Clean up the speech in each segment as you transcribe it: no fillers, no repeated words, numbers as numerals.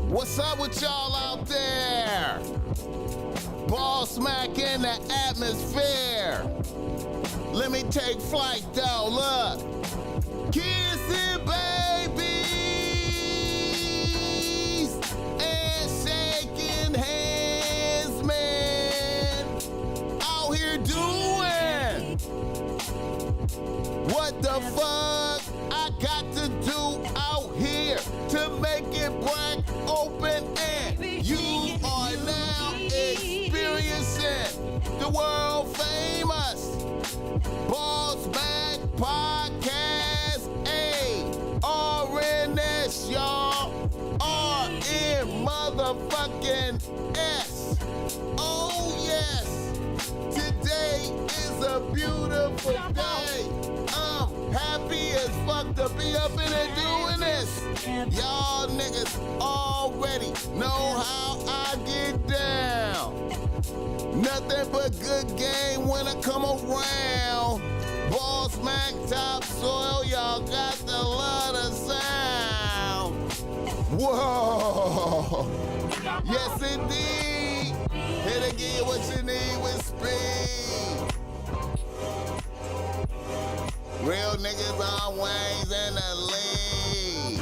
What's up with y'all out there? BossMack in the atmosphere. Let me take flight though, look. Kissing babies and shaking hands, man. Out here doing what the fuck I got to do out here to make it break open, and you are now experiencing the world famous BossMack podcast. RNS, y'all. RN motherfucking S. Oh yes, today is a beautiful day. I'm happy as fuck to be up in here doing this. Y'all niggas already know how I get down. Nothing but good game when I come around. BossMack topsoil, y'all got the lot of sound. Whoa. Yes indeed. Here to give you what you need with speed. Real niggas on wings in the lead.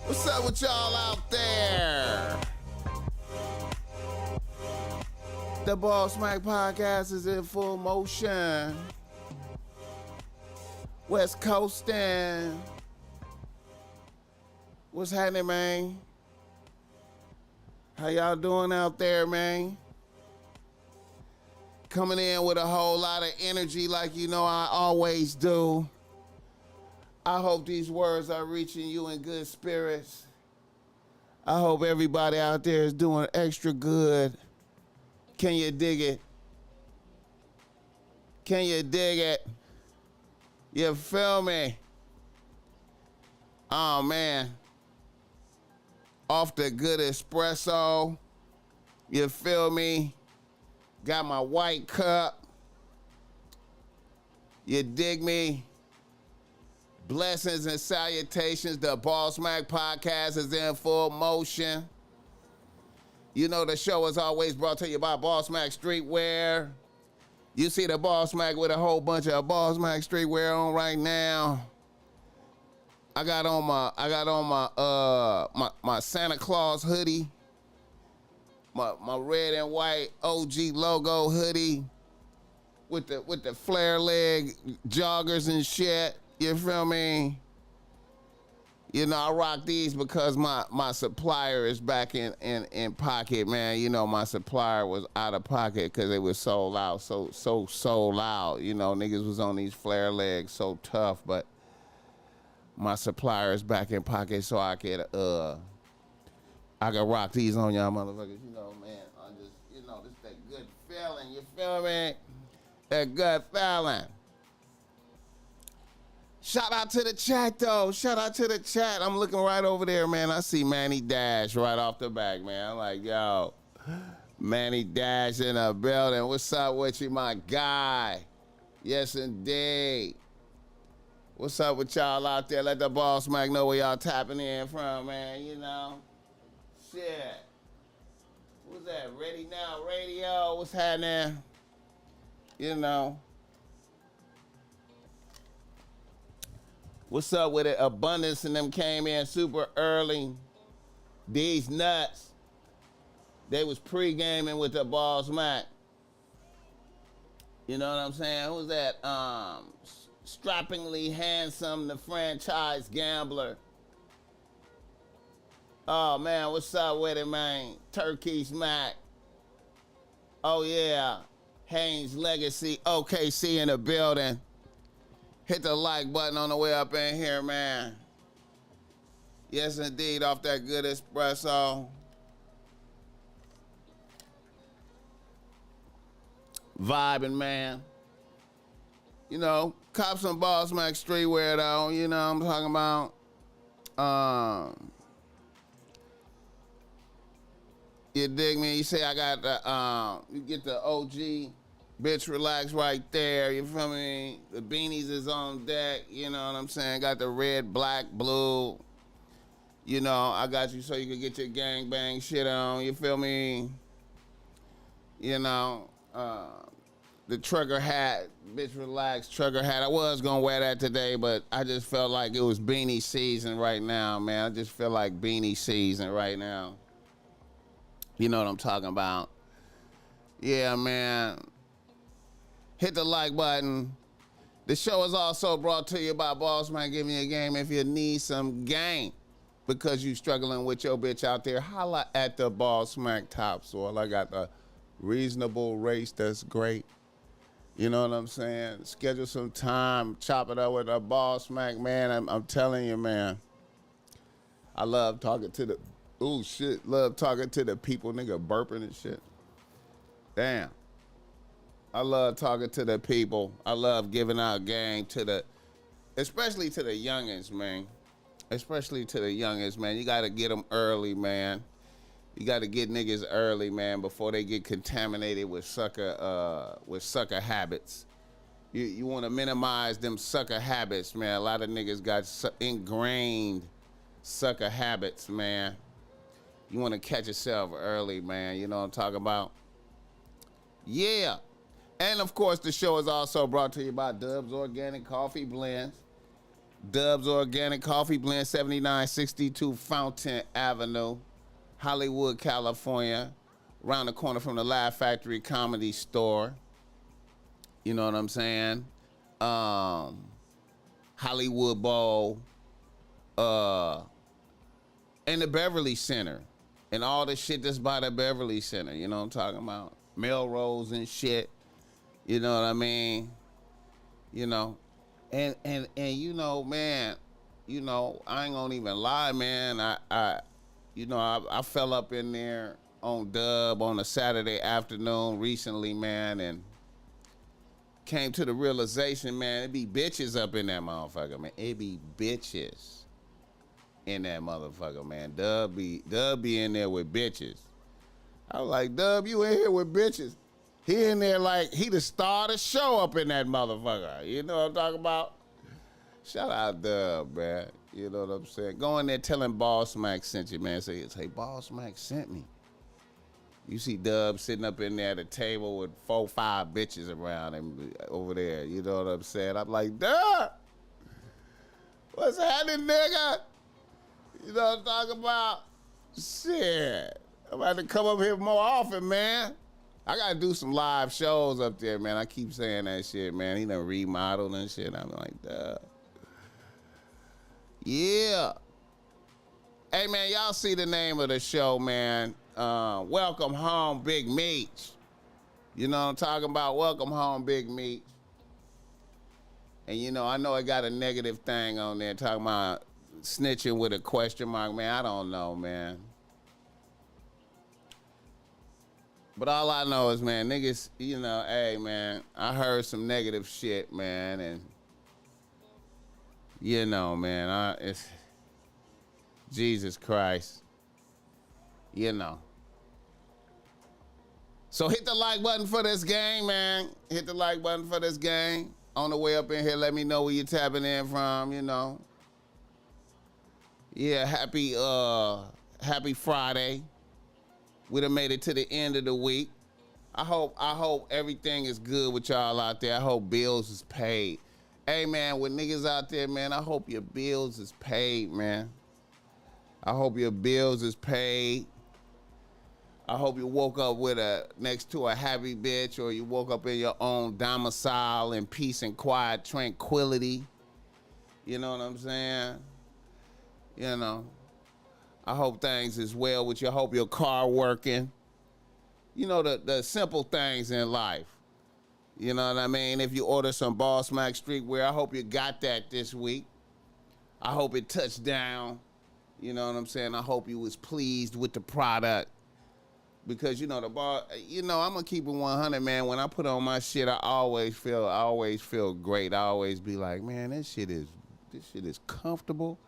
What's up with y'all out there? The BossMack podcast is in full motion. West Coastin'. What's happening, man? How y'all doing out there, man? Coming in with a whole lot of energy like you know I always do. I hope these words are reaching you in good spirits. I hope everybody out there is doing extra good. Can you dig it? Can you dig it? You feel me? Oh man. Off the good espresso. You feel me? Got my white cup. You dig me? Blessings and salutations. The BossMack podcast is in full motion. You know the show is always brought to you by BossMack Streetwear. You see the BossMack with a whole bunch of BossMack Streetwear on right now. I got on my Santa Claus hoodie. My red and white OG logo hoodie with the flare leg joggers and shit. You feel me? You know, I rock these because my supplier is back in pocket, man. You know, my supplier was out of pocket because it was so loud, so loud. You know, niggas was on these flare legs so tough, but my supplier is back in pocket so I could rock these on y'all motherfuckers. You know, man, I just, you know, this that good feeling. You feel me? That good feeling. Shout out to the chat, though. Shout out to the chat. I'm looking right over there, man. I see Manny Dash right off the back, man. I'm like, yo, Manny Dash in the building. What's up with you, my guy? Yes, indeed. What's up with y'all out there? Let the BossMack know where y'all tapping in from, man. You know? Shit. What's that? Ready Now Radio? What's happening? You know? What's up with it? Abundance and them came in super early. These nuts. They was pre-gaming with the BossMack. You know what I'm saying? Who's that? Strappingly handsome, the franchise gambler. Oh man, what's up with it, man? Turkey's Mac. Oh yeah. Haynes Legacy, OKC in the building. Hit the like button on the way up in here, man. Yes, indeed, off that good espresso. Vibing, man. You know, cop some BossMack streetwear, though. You know what I'm talking about? You dig me? You say I got the, you get the OG. Bitch, relax right there. You feel me? The beanies is on deck. You know what I'm saying? Got the red, black, blue. You know, I got you so you can get your gang bang shit on. You feel me? You know, the trucker hat, bitch relax, trucker hat. I was gonna wear that today, but I just felt like it was beanie season right now, man. I just feel like beanie season right now. You know what I'm talking about? Yeah, man. Hit the like button. The show is also brought to you by BossMack. Giving you a game if you need some game. Because you struggling with your bitch out there, holla at the BossMack Topsoil. I got the reasonable race that's great. You know what I'm saying? Schedule some time, chop it up with a BossMack, man. I'm telling you, man. I love talking to the, oh shit, love talking to the people, nigga burping and shit. Damn. I love talking to the people. I love giving out game to the, especially to the youngins, man. Especially to the youngins, man. You gotta get them early, man. You gotta get niggas early, man, before they get contaminated with sucker habits. You wanna minimize them sucker habits, man. A lot of niggas got ingrained sucker habits, man. You wanna catch yourself early, man. You know what I'm talking about? Yeah. And of course, the show is also brought to you by Dubs Organic Coffee Blends. Dubs Organic Coffee Blend, 7962 Fountain Avenue, Hollywood, California, around the corner from the Laugh Factory Comedy Store. You know what I'm saying? Hollywood Bowl, and the Beverly Center, and all the shit that's by the Beverly Center. You know what I'm talking about? Melrose and shit. You know what I mean? You know. And you know, man, you know, I ain't gonna even lie, man. I fell up in there on Dub on a Saturday afternoon recently, man, and came to the realization, man, it be bitches up in that motherfucker, man. It be bitches in that motherfucker, man. Dub be in there with bitches. I was like, Dub, you in here with bitches? He in there like he the star of the show up in that motherfucker. You know what I'm talking about? Shout out Dub, man. You know what I'm saying? Go in there telling BossMack sent you, man. Say, BossMack sent me. You see Dub sitting up in there at a table with 4, 5 bitches around him over there. You know what I'm saying? I'm like, Dub, what's happening, nigga? You know what I'm talking about? Shit. I'm about to come up here more often, man. I gotta do some live shows up there, man. I keep saying that shit, man. He done remodeled and shit. I'm like, duh. Yeah. Hey, man, y'all see the name of the show, man. Welcome Home, Big Meech. You know what I'm talking about? Welcome Home, Big Meech. And, you know, I know it got a negative thing on there talking about snitching with a question mark, man. I don't know, man. But all I know is, man, niggas, you know, hey, man, I heard some negative shit, man, and, you know, man, it's, Jesus Christ, you know. So hit the like button for this game, man. Hit the like button for this game. On the way up in here, let me know where you're tapping in from, you know. Yeah, happy Friday. We done made it to the end of the week. I hope everything is good with y'all out there. I hope bills is paid. Hey, man, with niggas out there, man, I hope your bills is paid, man. I hope your bills is paid. I hope you woke up with next to a happy bitch, or you woke up in your own domicile in peace and quiet tranquility. You know what I'm saying? You know. I hope things is well with you. I hope your car working. You know, the simple things in life. You know what I mean? If you order some BossMack streetwear, I hope you got that this week. I hope it touched down. You know what I'm saying? I hope you was pleased with the product. Because, you know, I'm going to keep it 100, man. When I put on my shit, I always feel great. I always be like, man, this shit is comfortable.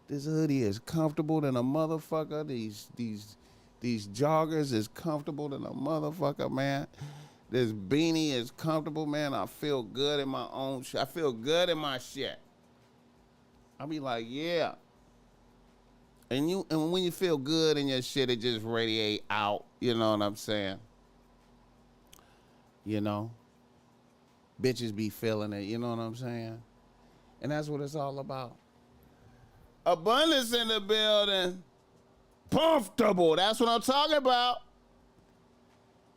This hoodie is comfortable than a motherfucker. These joggers is comfortable than a motherfucker, man. This beanie is comfortable, man. I feel good in my own shit. I feel good in my shit. I be like, yeah. And when you feel good in your shit, it just radiate out. You know what I'm saying? You know? Bitches be feeling it, you know what I'm saying? And that's what it's all about. Abundance in the building. Comfortable, that's what I'm talking about.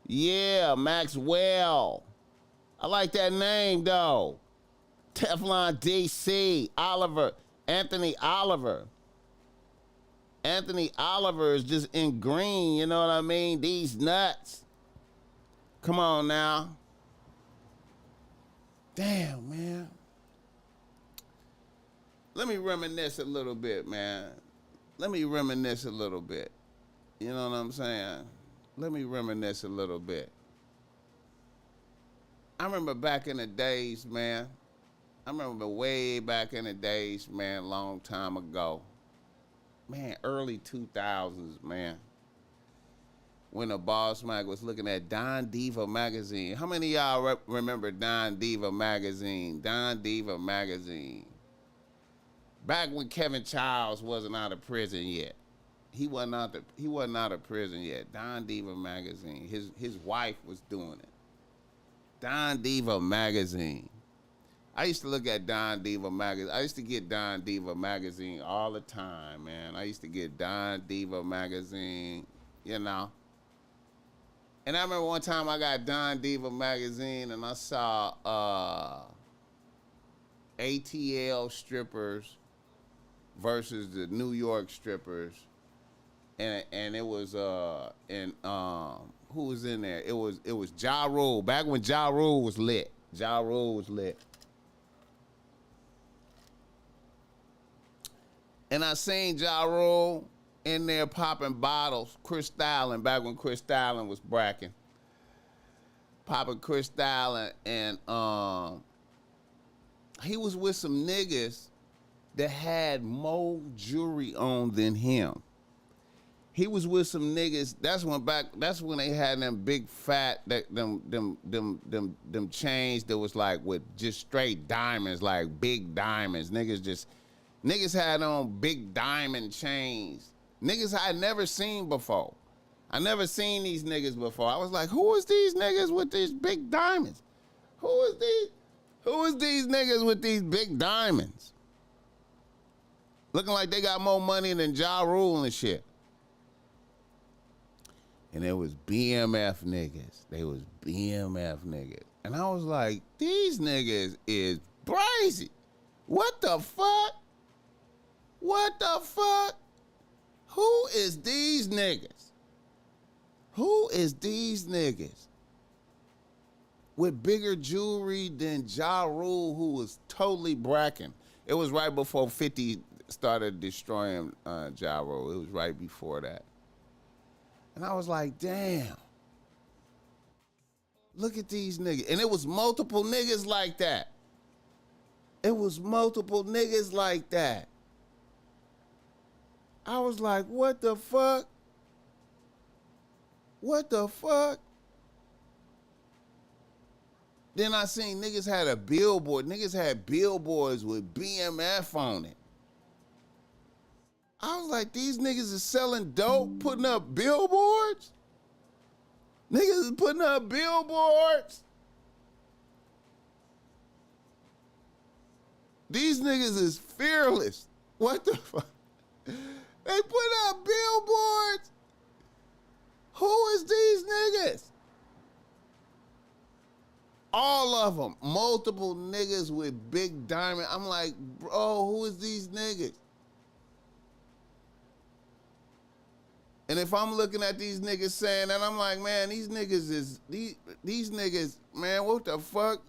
Yeah, Maxwell. I like that name, though. Teflon DC, Oliver, Anthony Oliver. Anthony Oliver is just in green, you know what I mean? These nuts. Come on now. Damn, man. Let me reminisce a little bit, man. Let me reminisce a little bit. You know what I'm saying? Let me reminisce a little bit. I remember back in the days, man. I remember way back in the days, man, long time ago. Man, early 2000s, man. When the BossMack was looking at Don Diva magazine. How many of y'all remember Don Diva magazine? Don Diva magazine. Back when Kevin Childs wasn't out of prison yet. He wasn't out of prison yet. Don Diva magazine. His wife was doing it. Don Diva magazine. I used to look at Don Diva magazine. I used to get Don Diva magazine all the time, man. I used to get Don Diva magazine, you know. And I remember one time I got Don Diva magazine and I saw ATL strippers versus the New York strippers. And it was who was in there? It was Ja Rule. Back when Ja Rule was lit. Ja Rule was lit. And I seen Ja Rule in there popping bottles, Chris Styling, back when Chris Styling was bracking. Popping Chris Styling, and he was with some niggas that had more jewelry on than him. He was with some niggas. That's when they had them big fat them chains that was like with just straight diamonds, like big diamonds. Niggas had on big diamond chains. Niggas I had never seen before. I never seen these niggas before. I was like, who is these niggas with these big diamonds? Who is these niggas with these big diamonds? Looking like they got more money than Ja Rule and shit. And it was BMF niggas. They was BMF niggas. And I was like, these niggas is crazy. What the fuck? What the fuck? Who is these niggas? Who is these niggas with bigger jewelry than Ja Rule, who was totally bracking? It was right before 50 started destroying Ja Rule. It was right before that. And I was like, damn. Look at these niggas. And it was multiple niggas like that. It was multiple niggas like that. I was like, what the fuck? What the fuck? Then I seen niggas had a billboard. Niggas had billboards with BMF on it. I was like, these niggas is selling dope, putting up billboards? Niggas is putting up billboards? These niggas is fearless. What the fuck? They put up billboards? Who is these niggas? All of them. Multiple niggas with big diamond. I'm like, bro, who is these niggas? And if I'm looking at these niggas saying that, I'm like, man, these niggas, man, what the fuck?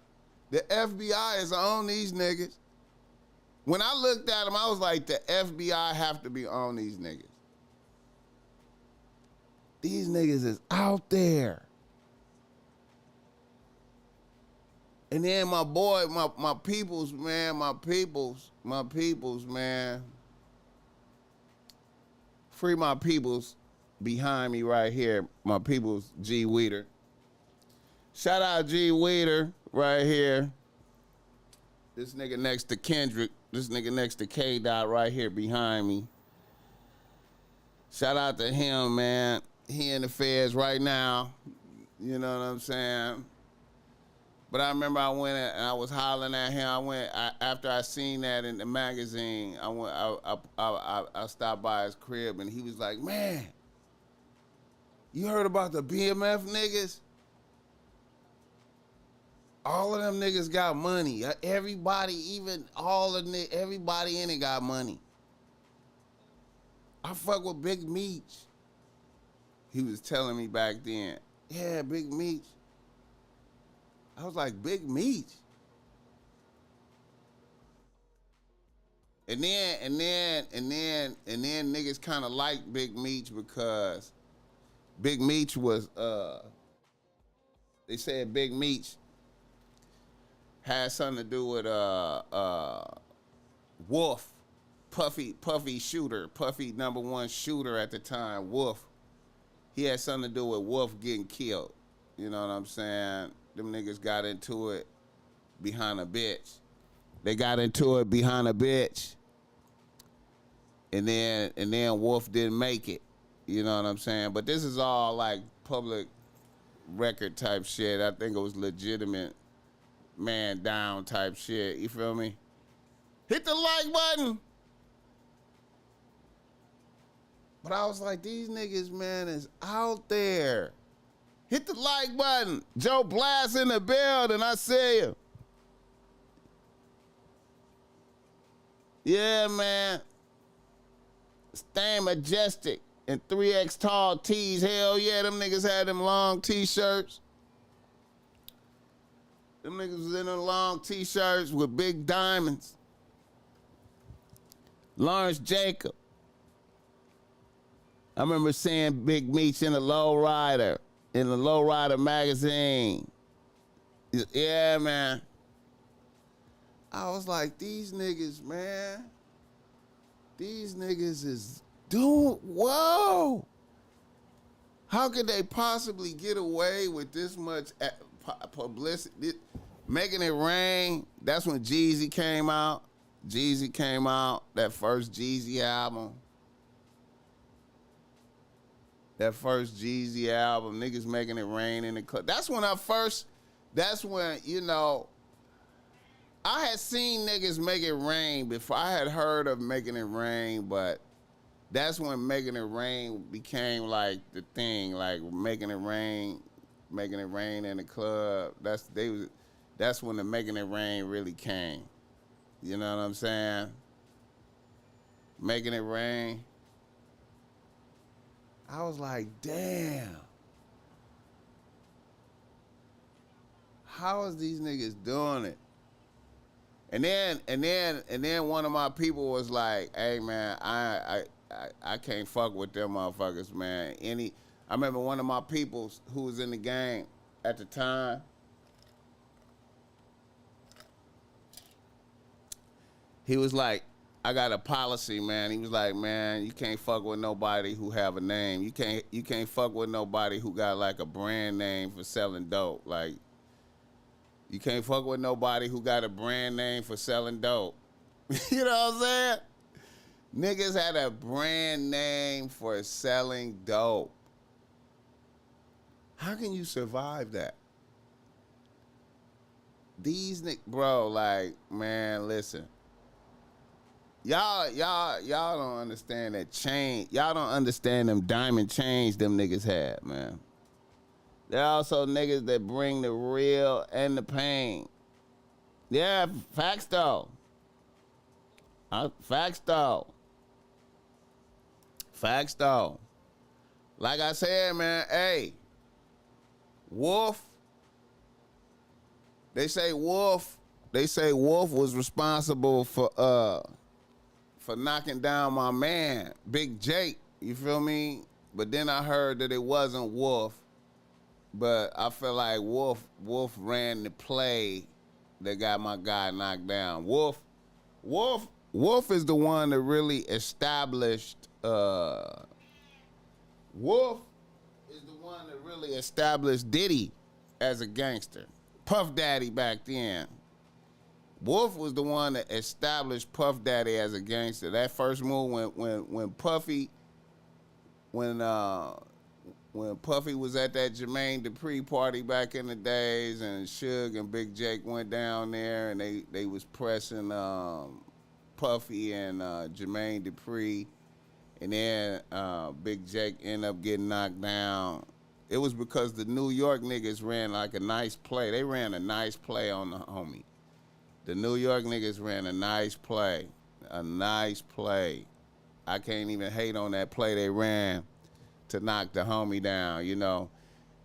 The FBI is on these niggas. When I looked at them, I was like, the FBI have to be on these niggas. These niggas is out there. And then my boy, my peoples, man, my peoples, man. Free my peoples behind me right here. My peoples, G Weeder. Shout out G Weeder right here. This nigga next to Kendrick. This nigga next to K-Dot right here behind me. Shout out to him, man. He in the feds right now. You know what I'm saying? But I remember I went and I was hollering at him. After I seen that in the magazine. I stopped by his crib and he was like, "Man, you heard about the BMF niggas? All of them niggas got money. Everybody, everybody in it got money. I fuck with Big Meech." He was telling me back then, "Yeah, Big Meech." I was like, "Big Meech?" And then niggas kind of liked Big Meech because Big Meech was they said Big Meech had something to do with Wolf, Puffy shooter, Puffy #1 shooter at the time, Wolf. He had something to do with Wolf getting killed. You know what I'm saying? Them niggas got into it behind a bitch. They got into it behind a bitch. And then Wolf didn't make it. You know what I'm saying? But this is all like public record type shit. I think it was legitimate man down type shit. You feel me? Hit the like button. But I was like, these niggas, man, is out there. Hit the like button. Joe Blast in the building. I see you. Yeah, man. Stay majestic and 3X tall tees. Hell yeah, them niggas had them long t-shirts. Them niggas was in them long t-shirts with big diamonds. Lawrence Jacob. I remember seeing Big Meech in the Lowrider magazine. Yeah, man. I was like, these niggas, man. These niggas is doing, whoa. How could they possibly get away with this much publicity? Making It Rain, that's when Jeezy came out. That first Jeezy album. Niggas making it rain in the club. That's when, you know, I had seen niggas make it rain before. I had heard of Making It Rain, but that's when Making It Rain became like the thing, like making it rain in the club. That's when the Making It Rain really came. You know what I'm saying? Making It Rain. I was like, damn. How is these niggas doing it? And then one of my people was like, "Hey man, I can't fuck with them motherfuckers, man." I remember one of my people who was in the game at the time. He was like, "I got a policy, man." He was like, "Man, you can't fuck with nobody who have a name. You can't fuck with nobody who got like a brand name for selling dope. Like, you can't fuck with nobody who got a brand name for selling dope." You know what I'm saying? Niggas had a brand name for selling dope. How can you survive that? These bro, like, man, listen. Y'all don't understand that chain. Y'all don't understand them diamond chains them niggas had, man. They're also niggas that bring the real and the pain. Yeah, facts though. Facts though. Like I said, man, hey, Wolf. They say Wolf was responsible for knocking down my man, Big Jake, you feel me? But then I heard that it wasn't Wolf, but I feel like Wolf ran the play that got my guy knocked down. Wolf is the one that really established, Diddy as a gangster. Puff Daddy back then. Wolf was the one that established Puff Daddy as a gangster. That first move when Puffy when Puffy was at that Jermaine Dupri party back in the days, and Suge and Big Jake went down there, and they was pressing Puffy and Jermaine Dupri, and then Big Jake ended up getting knocked down. It was because the New York niggas ran like a nice play. They ran a nice play on the homie. The New York niggas ran a nice play. A nice play. I can't even hate on that play they ran to knock the homie down, you know.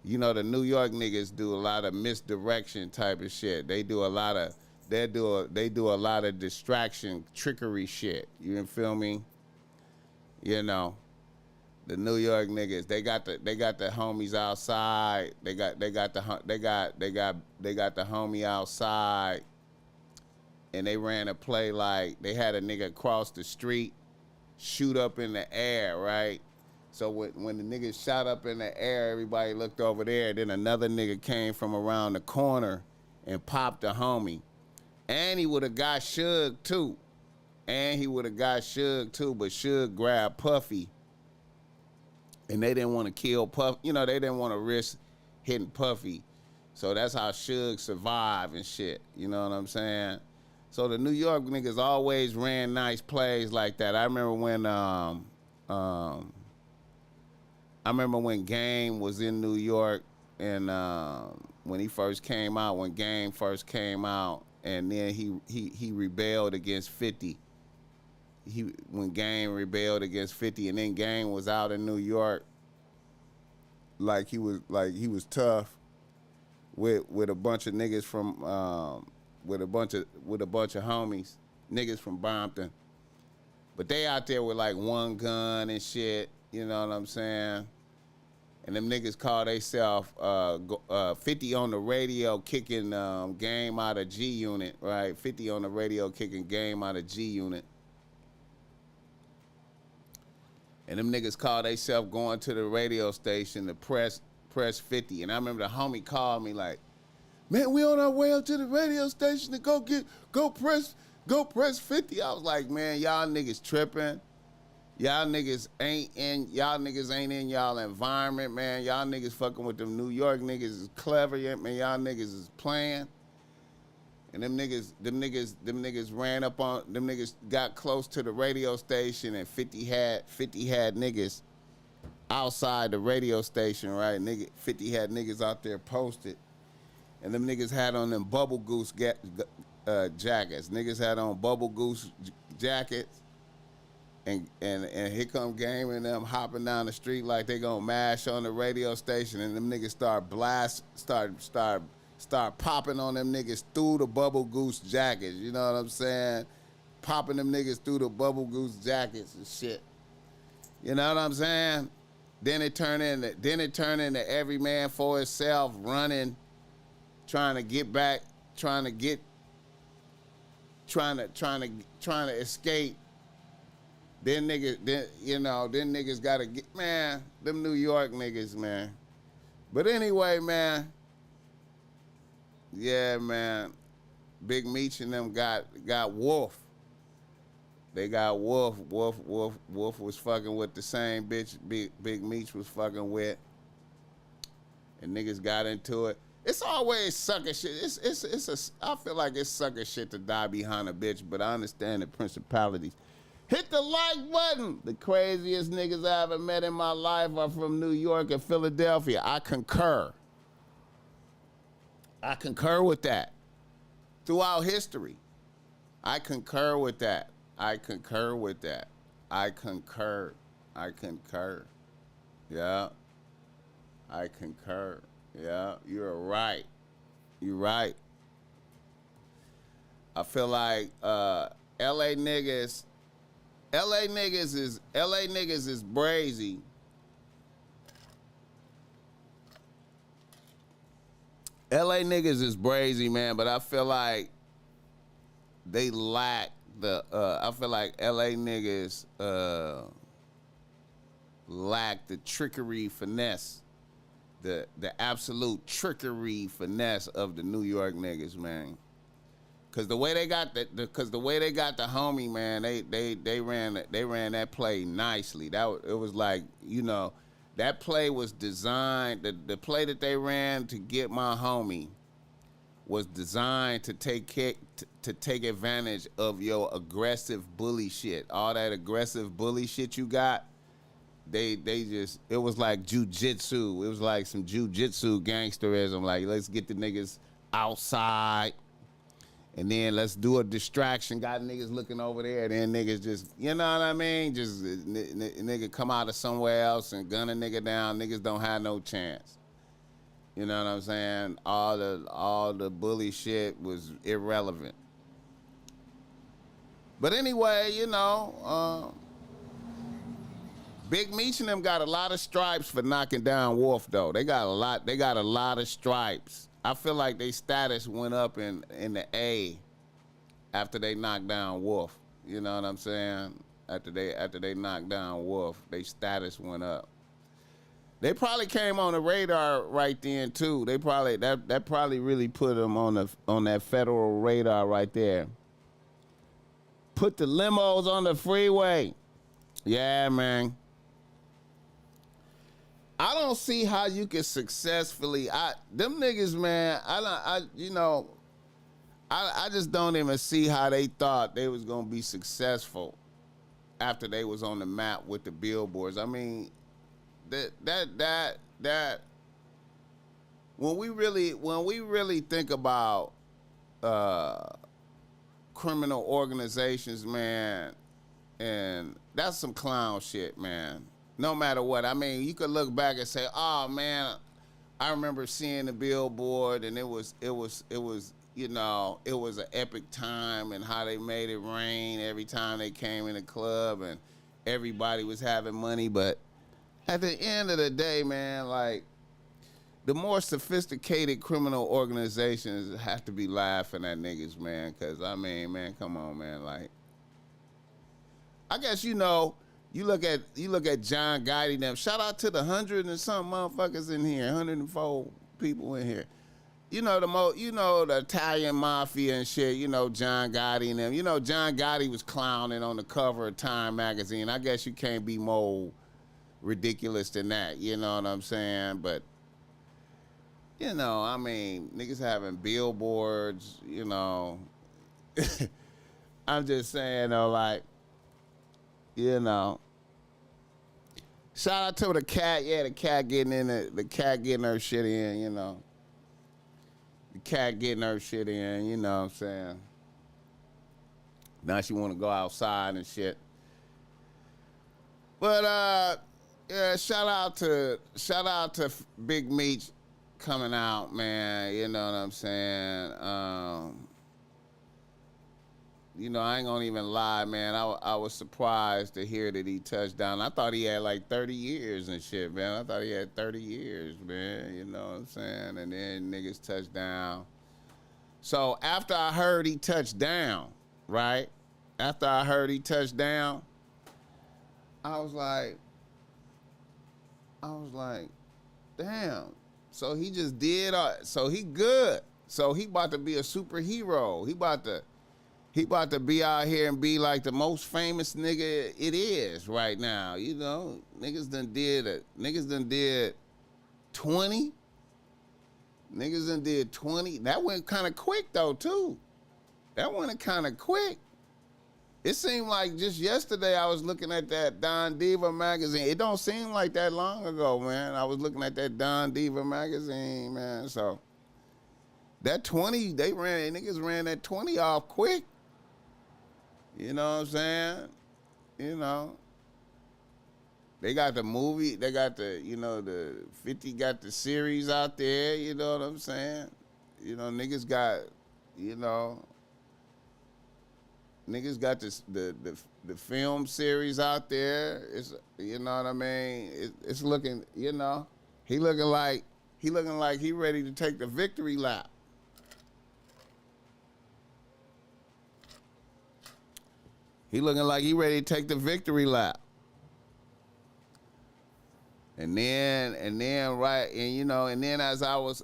You know, the New York niggas do a lot of misdirection type of shit. They do a lot of distraction, trickery shit. You feel me? You know, the New York niggas, they got the homies outside. They got the homie outside, and they ran a play like they had a nigga cross the street, shoot up in the air, right? So when the nigga shot up in the air, everybody looked over there. Then another nigga came from around the corner and popped the homie. And he would have got Suge too. But Suge grabbed Puffy. And they didn't want to kill Puffy. You know, they didn't want to risk hitting Puffy. So that's how Suge survived and shit. You know what I'm saying? So the New York niggas always ran nice plays like that. I remember when Game was in New York, and when Game first came out, and then he rebelled against 50. When Game rebelled against 50, and then Game was out in New York, like he was tough with a bunch of niggas from with a bunch of homies, niggas from Brompton, but they out there with like one gun and shit. You know what I'm saying? And them niggas call theyself 50 on the radio kicking Game out of G Unit, right? 50 on the radio kicking Game out of G Unit. And them niggas call theyself going to the radio station to press 50. And I remember the homie called me like, man, we on our way up to the radio station to go press 50. I was like, man, y'all niggas tripping. Y'all niggas ain't in y'all environment, man. Y'all niggas fucking with them New York niggas is clever, man. Y'all niggas is playing. And them niggas ran up on, them niggas got close to the radio station, and 50 had niggas outside the radio station, right? 50 had niggas out there posted. And them niggas had on them bubble goose jackets. Niggas had on bubble goose jackets. And here come Game and them hopping down the street like they gonna mash on the radio station, and them niggas start popping on them niggas through the bubble goose jackets. You know what I'm saying? Popping them niggas through the bubble goose jackets and shit. You know what I'm saying? Then it turned into every man for himself running, trying to escape. Then niggas gotta get, man, them New York niggas, man. But anyway, man, yeah, man, Big Meech and them got Wolf. They got Wolf. Wolf was fucking with the same bitch Big Meech was fucking with. And niggas got into it. It's always sucker shit. I feel like it's sucker shit to die behind a bitch, but I understand the principalities. Hit the like button. The craziest niggas I ever met in my life are from New York and Philadelphia. I concur with that. Throughout history, I concur with that. I concur. Yeah. I concur. Yeah, you're right. I feel like LA niggas is brazy. LA niggas is brazy, man, but I feel like they lack I feel like LA niggas lack the trickery finesse, the absolute trickery finesse of the New York niggas, man. Cause the way they got the way they got the homie, man, they ran that play nicely. It was like, that play was designed. The play that they ran to get my homie was designed to take advantage of your aggressive bully shit. All that aggressive bully shit you got. It was like jujitsu. It was like some jujitsu gangsterism. Like, let's get the niggas outside. And then let's do a distraction. Got niggas looking over there. Then niggas just, you know what I mean? Just nigga come out of somewhere else and gun a nigga down. Niggas don't have no chance. You know what I'm saying? All the bully shit was irrelevant. But anyway, Big Meech and them got a lot of stripes for knocking down Wolf though. They got a lot of stripes. I feel like their status went up in the A after they knocked down Wolf. You know what I'm saying? After they knocked down Wolf, their status went up. They probably came on the radar right then too. They probably that probably really put them on that federal radar right there. Put the limos on the freeway. Yeah, man. I don't see how you can successfully. Them niggas, man. I just don't even see how they thought they was gonna be successful after they was on the map with the billboards. I mean, that when we really think about criminal organizations, man, and that's some clown shit, man. No matter what. I mean, you could look back and say, "Oh man, I remember seeing the billboard, and it was an epic time, and how they made it rain every time they came in the club, and everybody was having money." But at the end of the day, man, like, the more sophisticated criminal organizations have to be laughing at niggas, man. Cause I mean, man, come on, man. Like, I guess you look at John Gotti them. Shout out to the 100 and some motherfuckers in here, 104 people in here. The Italian mafia and shit. John Gotti and them. John Gotti was clowning on the cover of Time magazine. I guess you can't be more ridiculous than that. You know what I'm saying? But I mean, niggas having billboards. I'm just saying though, like. Shout out to the cat. Yeah, the cat getting in the cat getting her shit in, The cat getting her shit in, you know what I'm saying? Now she want to go outside and shit. But yeah, shout out to Big Meech coming out, man. You know what I'm saying? I ain't gonna even lie, man. I was surprised to hear that he touched down. I thought he had like 30 years and shit, man. I thought he had 30 years, man. You know what I'm saying? And then niggas touched down. So after I heard he touched down, right? After I heard he touched down, I was like, damn. So he just did. So he good. So he about to be a superhero. He about to be out here and be like the most famous nigga it is right now. Niggas done did 20. Niggas done did 20. That went kind of quick though too. That went kind of quick. It seemed like just yesterday I was looking at that Don Diva magazine. It don't seem like that long ago, man. I was looking at that Don Diva magazine, man. So that 20, niggas ran that 20 off quick. You know what I'm saying? They got the movie, they got the 50 got the series out there, you know what I'm saying? Niggas got, niggas got this the film series out there. It's, you know what I mean? It's looking, he looking like he ready to take the victory lap. He looking like he ready to take the victory lap. And then right, and and then as I was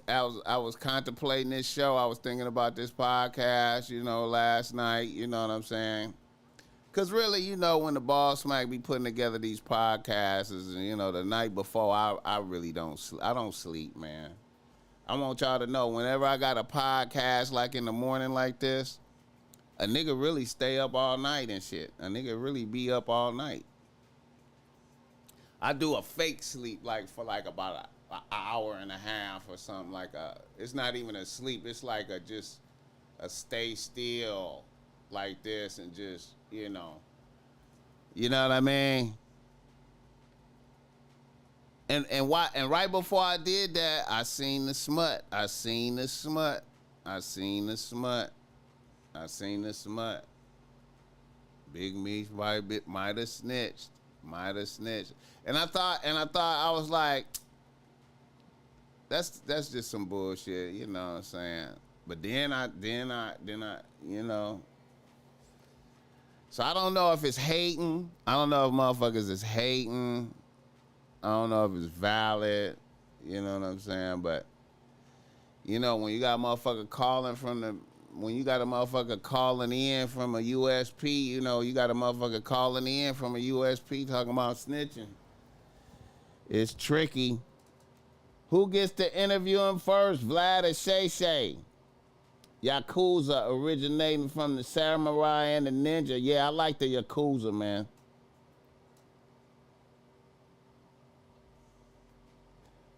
contemplating this show, I was thinking about this podcast, last night, you know what I'm saying? Cause really, when the BossMack be putting together these podcasts, and the night before, I really don't sleep, man. I want y'all to know, whenever I got a podcast like in the morning like this, a nigga really stay up all night and shit. A nigga really be up all night. I do a fake sleep for about an hour and a half or something it's not even a sleep. It's like just a stay still like this and just, you know what I mean? And right before I did that, I seen the smut. Big Meech might have snitched. And I thought I was like, that's just some bullshit, you know what I'm saying? But then I so I don't know if it's hating. I don't know if motherfuckers is hating. I don't know if it's valid, you know what I'm saying? But when you got a motherfucker calling in from a USP, you got a motherfucker calling in from a USP talking about snitching. It's tricky. Who gets to interview him first, Vlad or Shay Shay? Yakuza originating from the samurai and the ninja. Yeah, I like the Yakuza, man.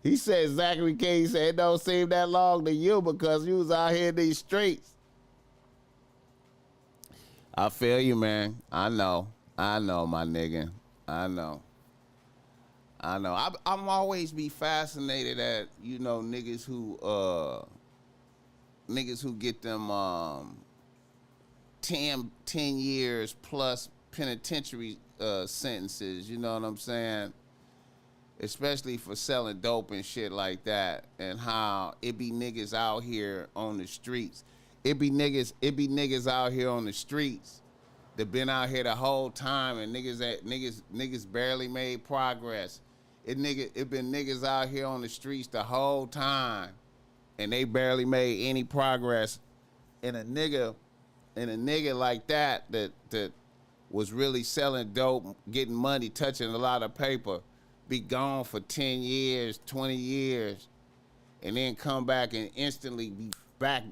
He said, Zachary K, he said, it don't seem that long to you because you was out here in these streets. I feel you, man. I know, my nigga. I know. I'm always be fascinated at, niggas who get them 10 years plus penitentiary sentences, you know what I'm saying? Especially for selling dope and shit like that, and how it be niggas out here on the streets. It be niggas out here on the streets that been out here the whole time, and niggas barely made progress. It been niggas out here on the streets the whole time, and they barely made any progress. And a nigga like that was really selling dope, getting money, touching a lot of paper, be gone for 10 years, 20 years, and then come back and instantly be back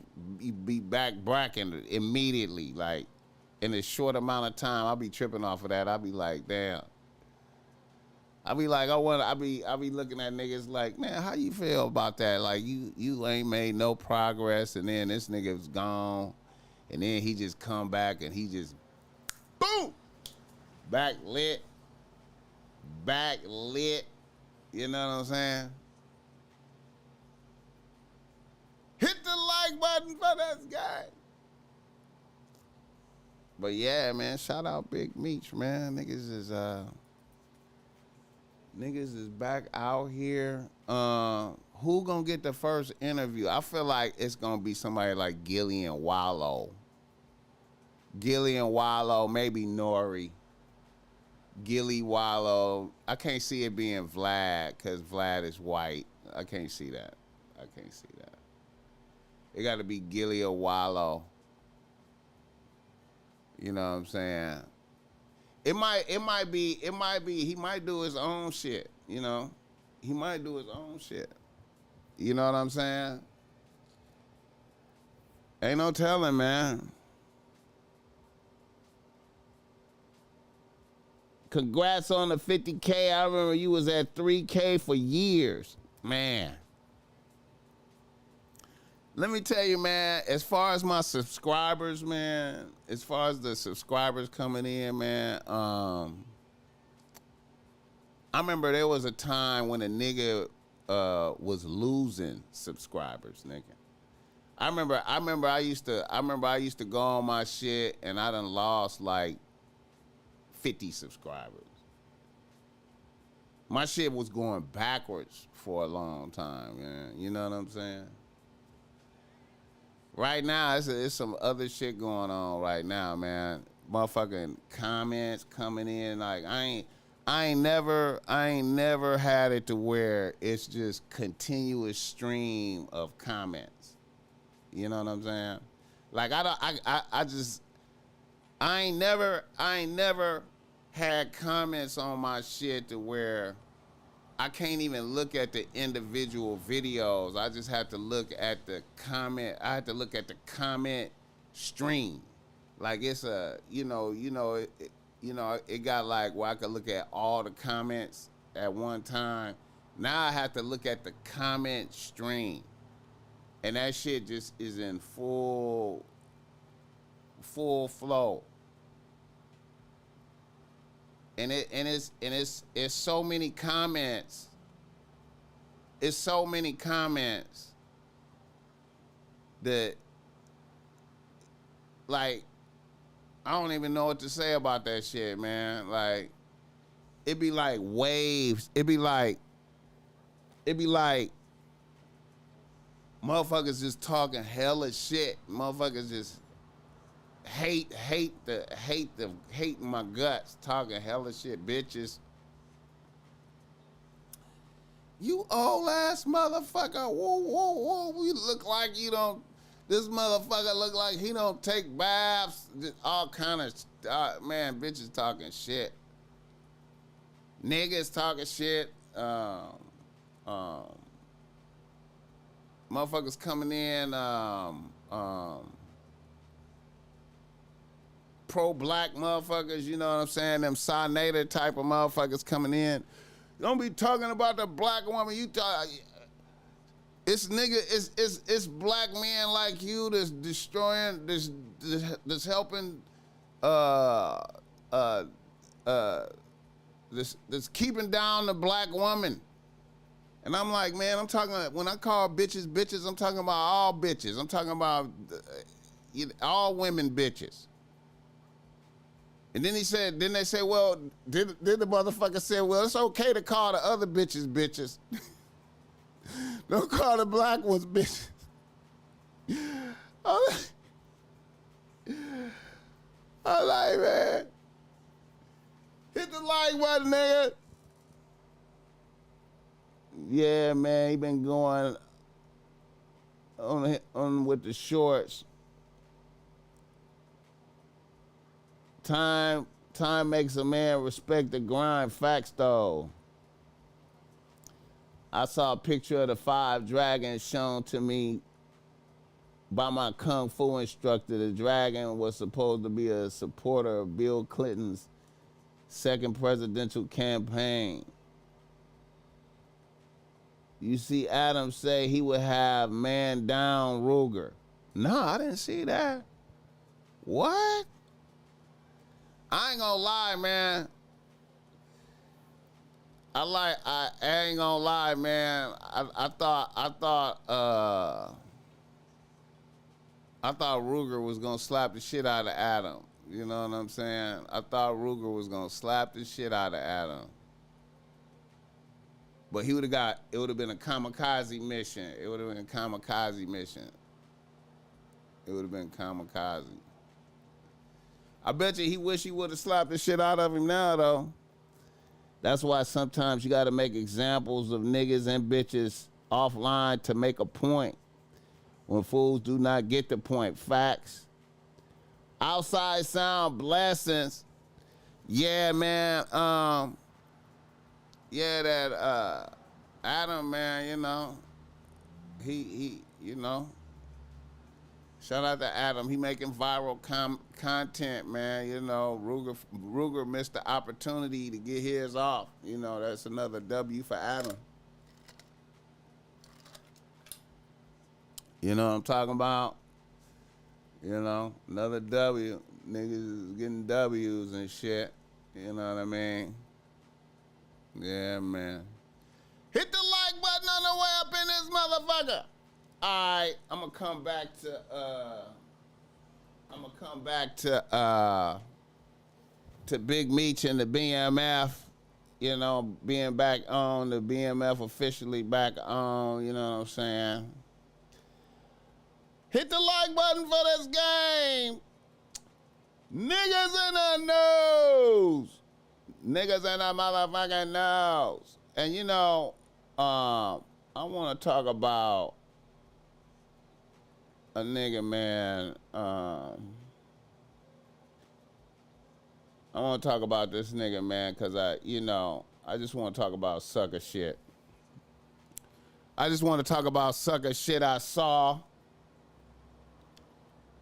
bracking immediately, like in a short amount of time. I'll be tripping off of that. I'll be like, damn. I'll be like, I be looking at niggas like, man, how you feel about that? Like you ain't made no progress, and then this nigga's gone, and then he just come back and he just boom, back lit. You know what I'm saying? Hit the like button for this guy. But yeah, man, shout out Big Meech, man. Niggas is back out here. Who gonna get the first interview? I feel like it's gonna be somebody like Gillian Wallow, maybe Nori. Gilly Wallow. I can't see it being Vlad because Vlad is white. I can't see that. It got to be Gilly or Wallow. You know what I'm saying? It might be. He might do his own shit. He might do his own shit. You know what I'm saying? Ain't no telling, man. Congrats on the 50K. I remember you was at 3K for years. Man. Let me tell you, man, as far as my subscribers, man, as far as the subscribers coming in, man, I remember there was a time when a nigga was losing subscribers, nigga. I remember I used to go on my shit and I done lost like 50 subscribers. My shit was going backwards for a long time, man. You know what I'm saying? Right now, it's some other shit going on right now, man. Motherfucking comments coming in, like I I ain't never had it to where it's just continuous stream of comments. You know what I'm saying? Like I ain't never had comments on my shit to where I can't even look at the individual videos. I just have to look at the comment. I have to look at the comment stream. Like it's a, it got like where I could look at all the comments at one time. Now I have to look at the comment stream. And that shit just is in full flow. And it's so many comments. It's so many comments that, like, I don't even know what to say about that shit, man. Like, it be like waves. It be like motherfuckers just talking hella shit. Motherfuckers just hating my guts, talking hella shit, bitches. You old ass motherfucker. Whoa, whoa, whoa. You look like you don't. This motherfucker look like he don't take baths. Just all kind of, man, bitches talking shit. Niggas talking shit. Motherfuckers coming in, pro-black motherfuckers, you know what I'm saying? Them Sinator type of motherfuckers coming in. Don't be talking about the black woman. You talk. It's black men like you that's destroying, that's helping, that's keeping down the black woman. And I'm like, man, I'm talking, when I call bitches, I'm talking about all bitches. I'm talking about all women bitches. And then they say, well, did the motherfucker say, well, it's okay to call the other bitches. Don't call the black ones bitches. I'm like, man, hit the like button, nigga. Yeah, man, he been going on with the shorts. Time makes a man respect the grind. Facts, though. I saw a picture of the 5 dragons shown to me by my kung fu instructor. The dragon was supposed to be a supporter of Bill Clinton's second presidential campaign. You see Adam say he would have man down Ruger. No, I didn't see that. What? I ain't gonna lie, man. I ain't gonna lie, man. I thought Ruger was gonna slap the shit out of Adam. You know what I'm saying? I thought Ruger was gonna slap the shit out of Adam. But it would have been a kamikaze mission. It would have been a kamikaze mission. It would have been kamikaze. I bet you he wish he would have slapped the shit out of him now, though. That's why sometimes you got to make examples of niggas and bitches offline to make a point when fools do not get the point. Facts. Outside sound blessings. Yeah, man. Yeah, that Adam, man, you know, he you know, shout out to Adam. He making viral content, man. You know, Ruger missed the opportunity to get his off. You know, that's another W for Adam. You know what I'm talking about? You know, another W. Niggas is getting W's and shit. You know what I mean? Yeah, man. Hit the like button on the way up in this motherfucker. All right, I'm gonna come back to Big Meech and the BMF. You know, being back on, the BMF officially back on. You know what I'm saying? Hit the like button for this game. Niggas in the news. Niggas in the motherfucking nose. And you know, I want to talk about a nigga, man. I want to talk about this nigga, man, because I just want to talk about sucker shit. I just want to talk about sucker shit I saw.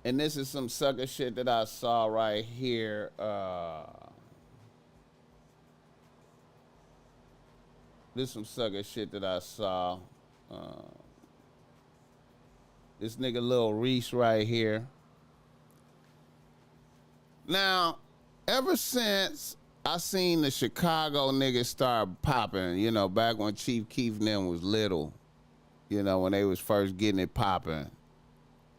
And this is some sucker shit that I saw right here. This is some sucker shit that I saw. This nigga Lil Reese right here. Now, ever since I seen the Chicago niggas start popping, you know, back when Chief Keef and them was little, you know, when they was first getting it popping,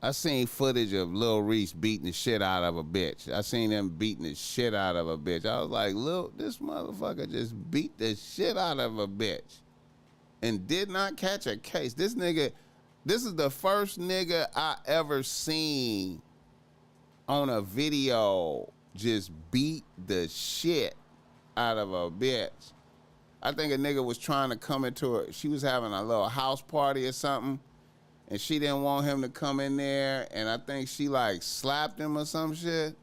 I seen footage of Lil Reese beating the shit out of a bitch. I seen him beating the shit out of a bitch. I was like, this motherfucker just beat the shit out of a bitch and did not catch a case. This is the first nigga I ever seen on a video just beat the shit out of a bitch. I think a nigga was trying to come into her. She was having a little house party or something, and she didn't want him to come in there, and I think she like slapped him or some shit.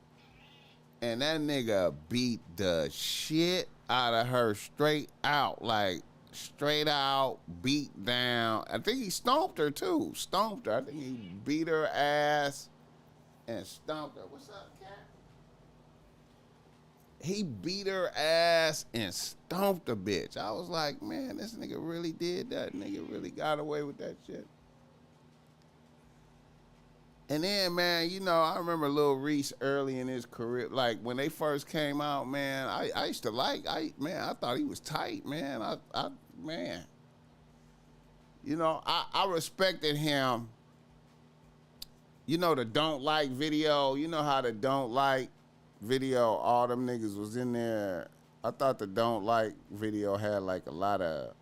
And that nigga beat the shit out of her straight out, like straight out, beat down. I think he stomped her too. Stomped her. I think he beat her ass and stomped her. What's up, cat? He beat her ass and stomped the bitch. I was like, man, this nigga really did that. Nigga really got away with that shit. And then, man, you know, I remember Lil Reese early in his career, like when they first came out, man, I used to like, I thought he was tight, man. Man, you know, I respected him. You know, the Don't Like video, you know how the Don't Like video, all them niggas was in there. I thought the Don't Like video had like a lot of,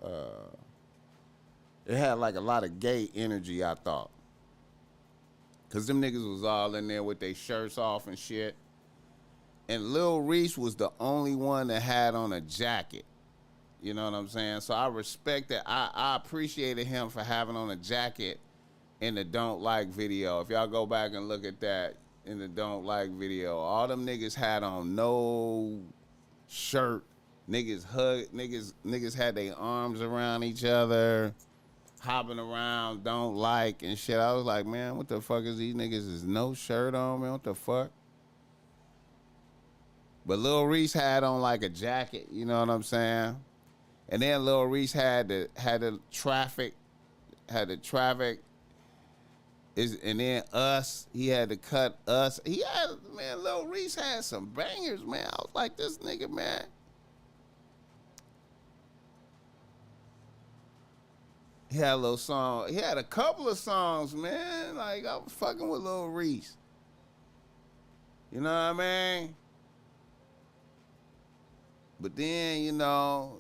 it had like a lot of gay energy, I thought. Cause them niggas was all in there with their shirts off and shit. And Lil Reese was the only one that had on a jacket. You know what I'm saying? So I respected, I appreciated him for having on a jacket in the Don't Like video. If y'all go back and look at that in the Don't Like video, all them niggas had on no shirt. Niggas had their arms around each other, hopping around, Don't Like and shit. I was like, man, what the fuck is these niggas is no shirt on, man? What the fuck? But Lil Reese had on like a jacket, you know what I'm saying? And then Lil Reese had the traffic, and then Us, he had to cut Us. Man, Lil Reese had some bangers, man. I was like, this nigga, man. He had a little song. He had a couple of songs, man. Like, I was fucking with Lil Reese. You know what I mean? But then, you know,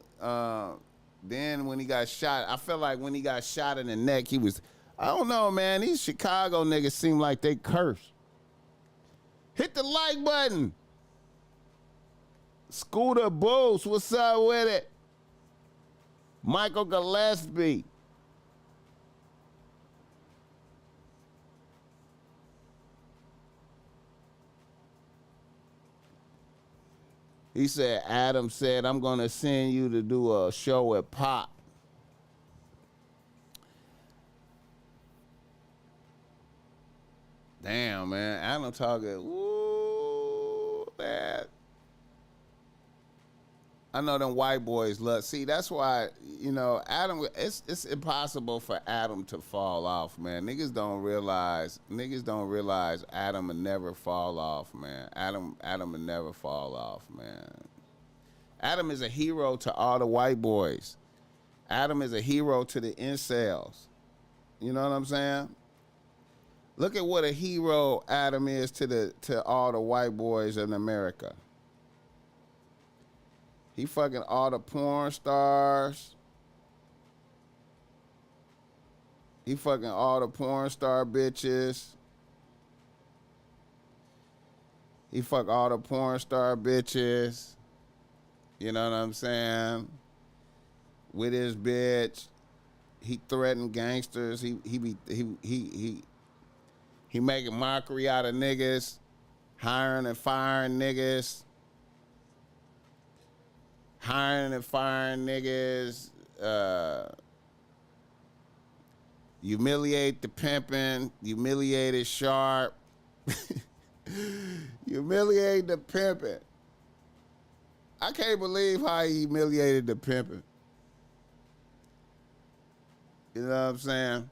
then when he got shot, I felt like when he got shot in the neck, he was, I don't know, man. These Chicago niggas seem like they curse. Hit the like button. Scooter Boost, what's up with it? Michael Gillespie. He said, Adam said, I'm going to send you to do a show at Pop. Damn, man. Adam talking, ooh, that. I know them white boys love. See, that's why, you know, Adam, it's impossible for Adam to fall off, man. Niggas don't realize Adam will never fall off, man. Adam will never fall off, man. Adam is a hero to all the white boys. Adam is a hero to the incels. You know what I'm saying? Look at what a hero Adam is to all the white boys in America. He fucking all the porn stars. He fucking all the porn star bitches. He fuck all the porn star bitches. You know what I'm saying? With his bitch, he threatened gangsters. He making mockery out of niggas, hiring and firing niggas, humiliate the pimping, humiliated Sharp, humiliate the pimping. I can't believe how he humiliated the pimping. You know what I'm saying?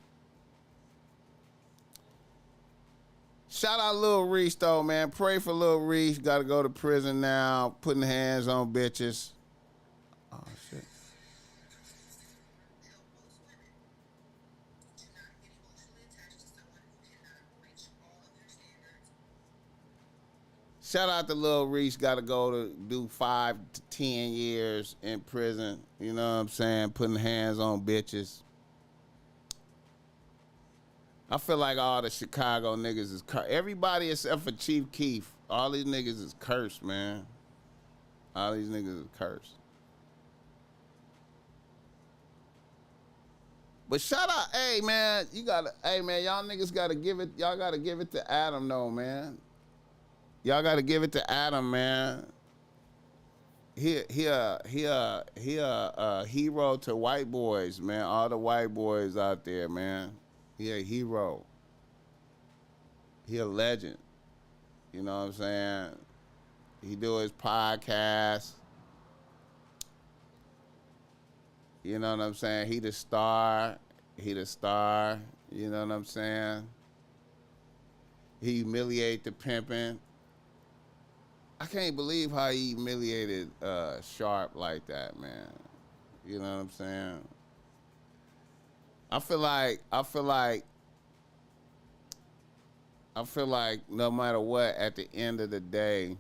Shout out Lil Reese though, man. Pray for Lil Reese. Got to go to prison now. Putting hands on bitches. Oh shit. Shout out to Lil Reese. Got to go to do 5 to 10 years in prison. You know what I'm saying? Putting hands on bitches. I feel like all the Chicago niggas is cursed. Everybody except for Chief Keef. All these niggas is cursed, man. All these niggas is cursed. But shout out, hey man, y'all niggas gotta give it, y'all gotta give it to Adam though, man. Y'all gotta give it to Adam, man. He a hero to white boys, man. All the white boys out there, man. He a hero. He a legend. You know what I'm saying? He do his podcast. You know what I'm saying? He the star. He the star. You know what I'm saying? He humiliate the pimping. I can't believe how he humiliated Sharp like that, man. You know what I'm saying? I feel like no matter what, at the end of the day,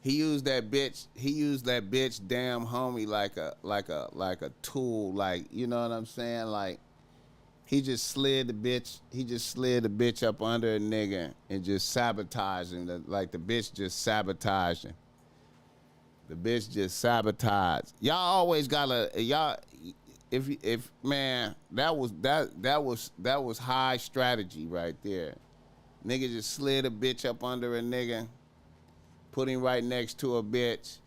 he used that bitch damn homie like a tool, like, you know what I'm saying? Like he just slid the bitch up under a nigga and just sabotaged him. Like the bitch just sabotaged him. The bitch just sabotaged. Y'all always gotta if man, that was high strategy right there. Nigga just slid a bitch up under a nigga, put him right next to a bitch,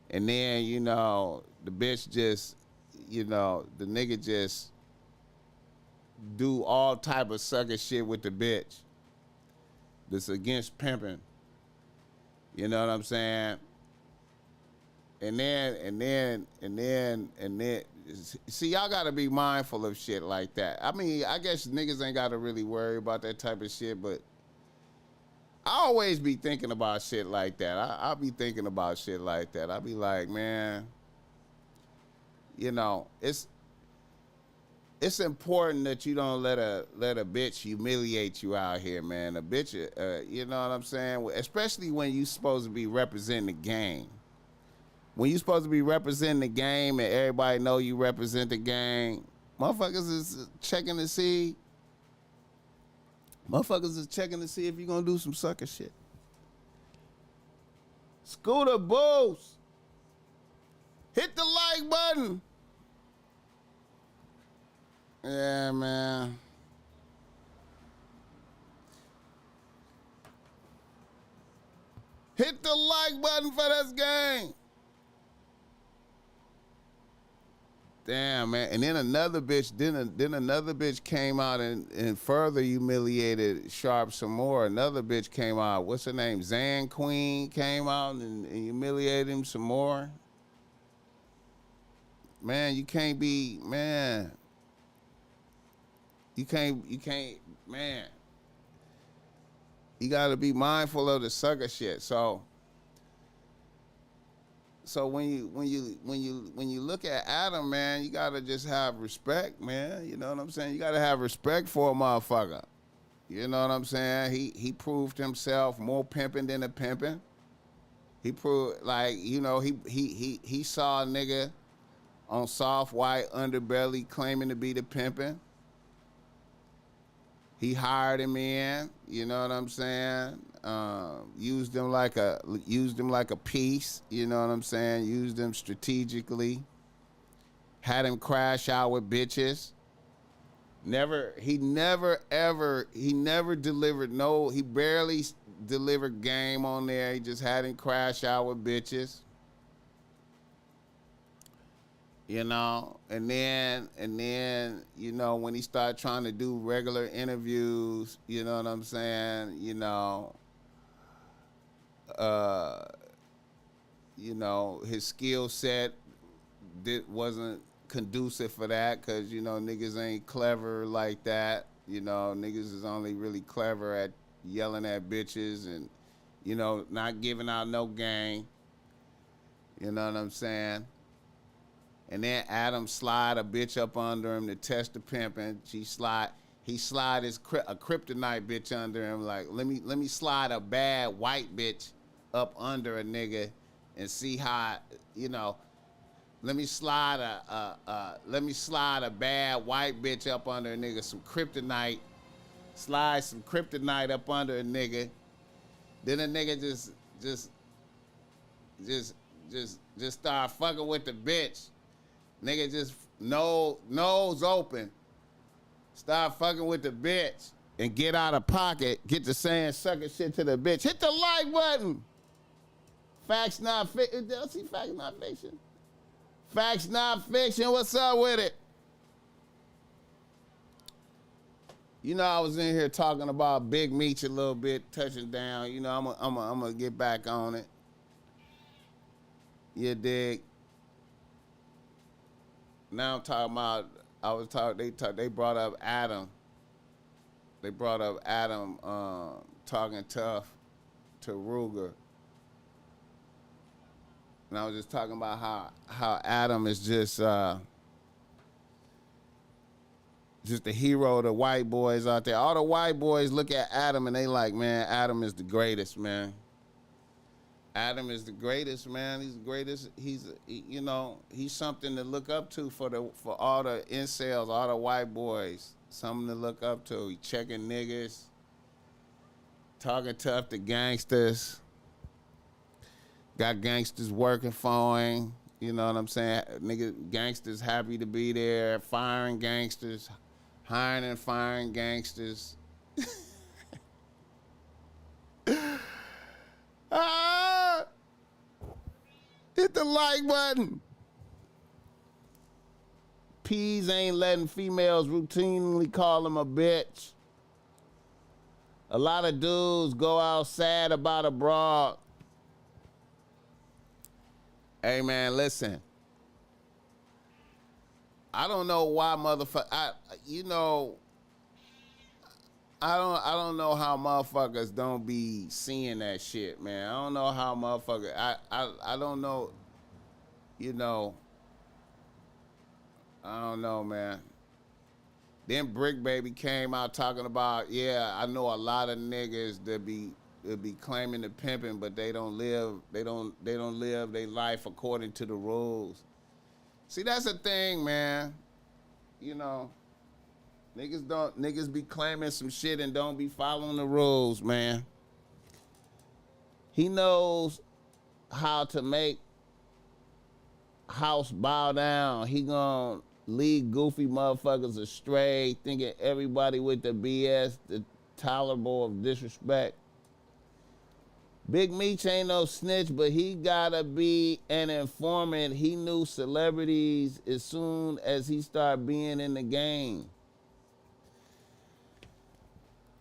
and then, you know, the bitch just, you know, the nigga just do all type of sucker shit with the bitch. That's against pimping. You know what I'm saying? And then, see, y'all gotta be mindful of shit like that. I mean, I guess niggas ain't gotta really worry about that type of shit, but I always be thinking about shit like that. I'll be thinking about shit like that. I'll be like, man, you know, it's important that you don't let a bitch humiliate you out here, man. A bitch, you know what I'm saying? Especially when you supposed to be representing the game. When you supposed to be representing the game and everybody know you represent the game, motherfuckers is checking to see. Motherfuckers is checking to see if you gonna do some sucker shit. Scooter Boost, hit the like button. Yeah, man. Hit the like button for this game. Damn, man. And then another bitch came out and further humiliated Sharp some more. Another bitch came out. What's her name? Zan Queen came out and humiliated him some more. Man, you can't be, man. You can't, man. You gotta be mindful of the sucker shit. So when you look at Adam, man, you gotta just have respect, man. You know what I'm saying? You gotta have respect for a motherfucker. You know what I'm saying? He proved himself more pimping than a pimping. He proved, like, you know, he saw a nigga on soft white underbelly claiming to be the pimping. He hired him in, you know what I'm saying? Used him like a piece, you know what I'm saying? Used him strategically. Had him crash out with bitches. He never delivered he barely delivered game on there. He just had him crash out with bitches. You know, and then, you know, when he started trying to do regular interviews, you know what I'm saying, you know, his skill set wasn't conducive for that, because, you know, niggas ain't clever like that. You know, niggas is only really clever at yelling at bitches and, you know, not giving out no game. You know what I'm saying? And then Adam slide a bitch up under him to test the pimping. He slide a kryptonite bitch under him. Like, let me slide a bad white bitch up under a nigga and see how, you know. Let me slide a bad white bitch up under a nigga, some kryptonite. Slide some kryptonite up under a nigga. Then a nigga just start fucking with the bitch. Nigga just nose open. Start fucking with the bitch and get out of pocket. Get to saying sucker shit to the bitch. Hit the like button. Facts not fiction. See, facts not fiction. Facts not fiction. What's up with it? You know, I was in here talking about Big Meech a little bit, touching down. You know, I'm gonna get back on it. You dig? Now I'm talking about. They brought up Adam. They brought up Adam talking tough to Ruger. And I was just talking about how Adam is just the hero of the white boys out there. All the white boys look at Adam and they like, man, Adam is the greatest, man. Adam is the greatest, man. He's the greatest. You know, he's something to look up to for all the incels, all the white boys. Something to look up to. He checking niggas, talking tough to gangsters. Got gangsters working for him. You know what I'm saying? Nigga, gangsters happy to be there. Firing gangsters. Hiring and firing gangsters. Hit the like button. P's ain't letting females routinely call him a bitch. A lot of dudes go out sad about a broad. Hey man, listen. I don't know why motherfucker. I don't know how motherfuckers don't be seeing that shit, man. I don't know how motherfuckers. I don't know. You know. I don't know, man. Then Brick Baby came out talking about, yeah, I know a lot of niggas that be claiming the pimping, but they don't live their life according to the rules. See, that's the thing, man. You know, niggas be claiming some shit and don't be following the rules, man. He knows how to make house bow down. He gonna lead goofy motherfuckers astray, thinking everybody with the BS, the tolerable of disrespect. Big Meech ain't no snitch, but he gotta be an informant. He knew celebrities as soon as he started being in the game.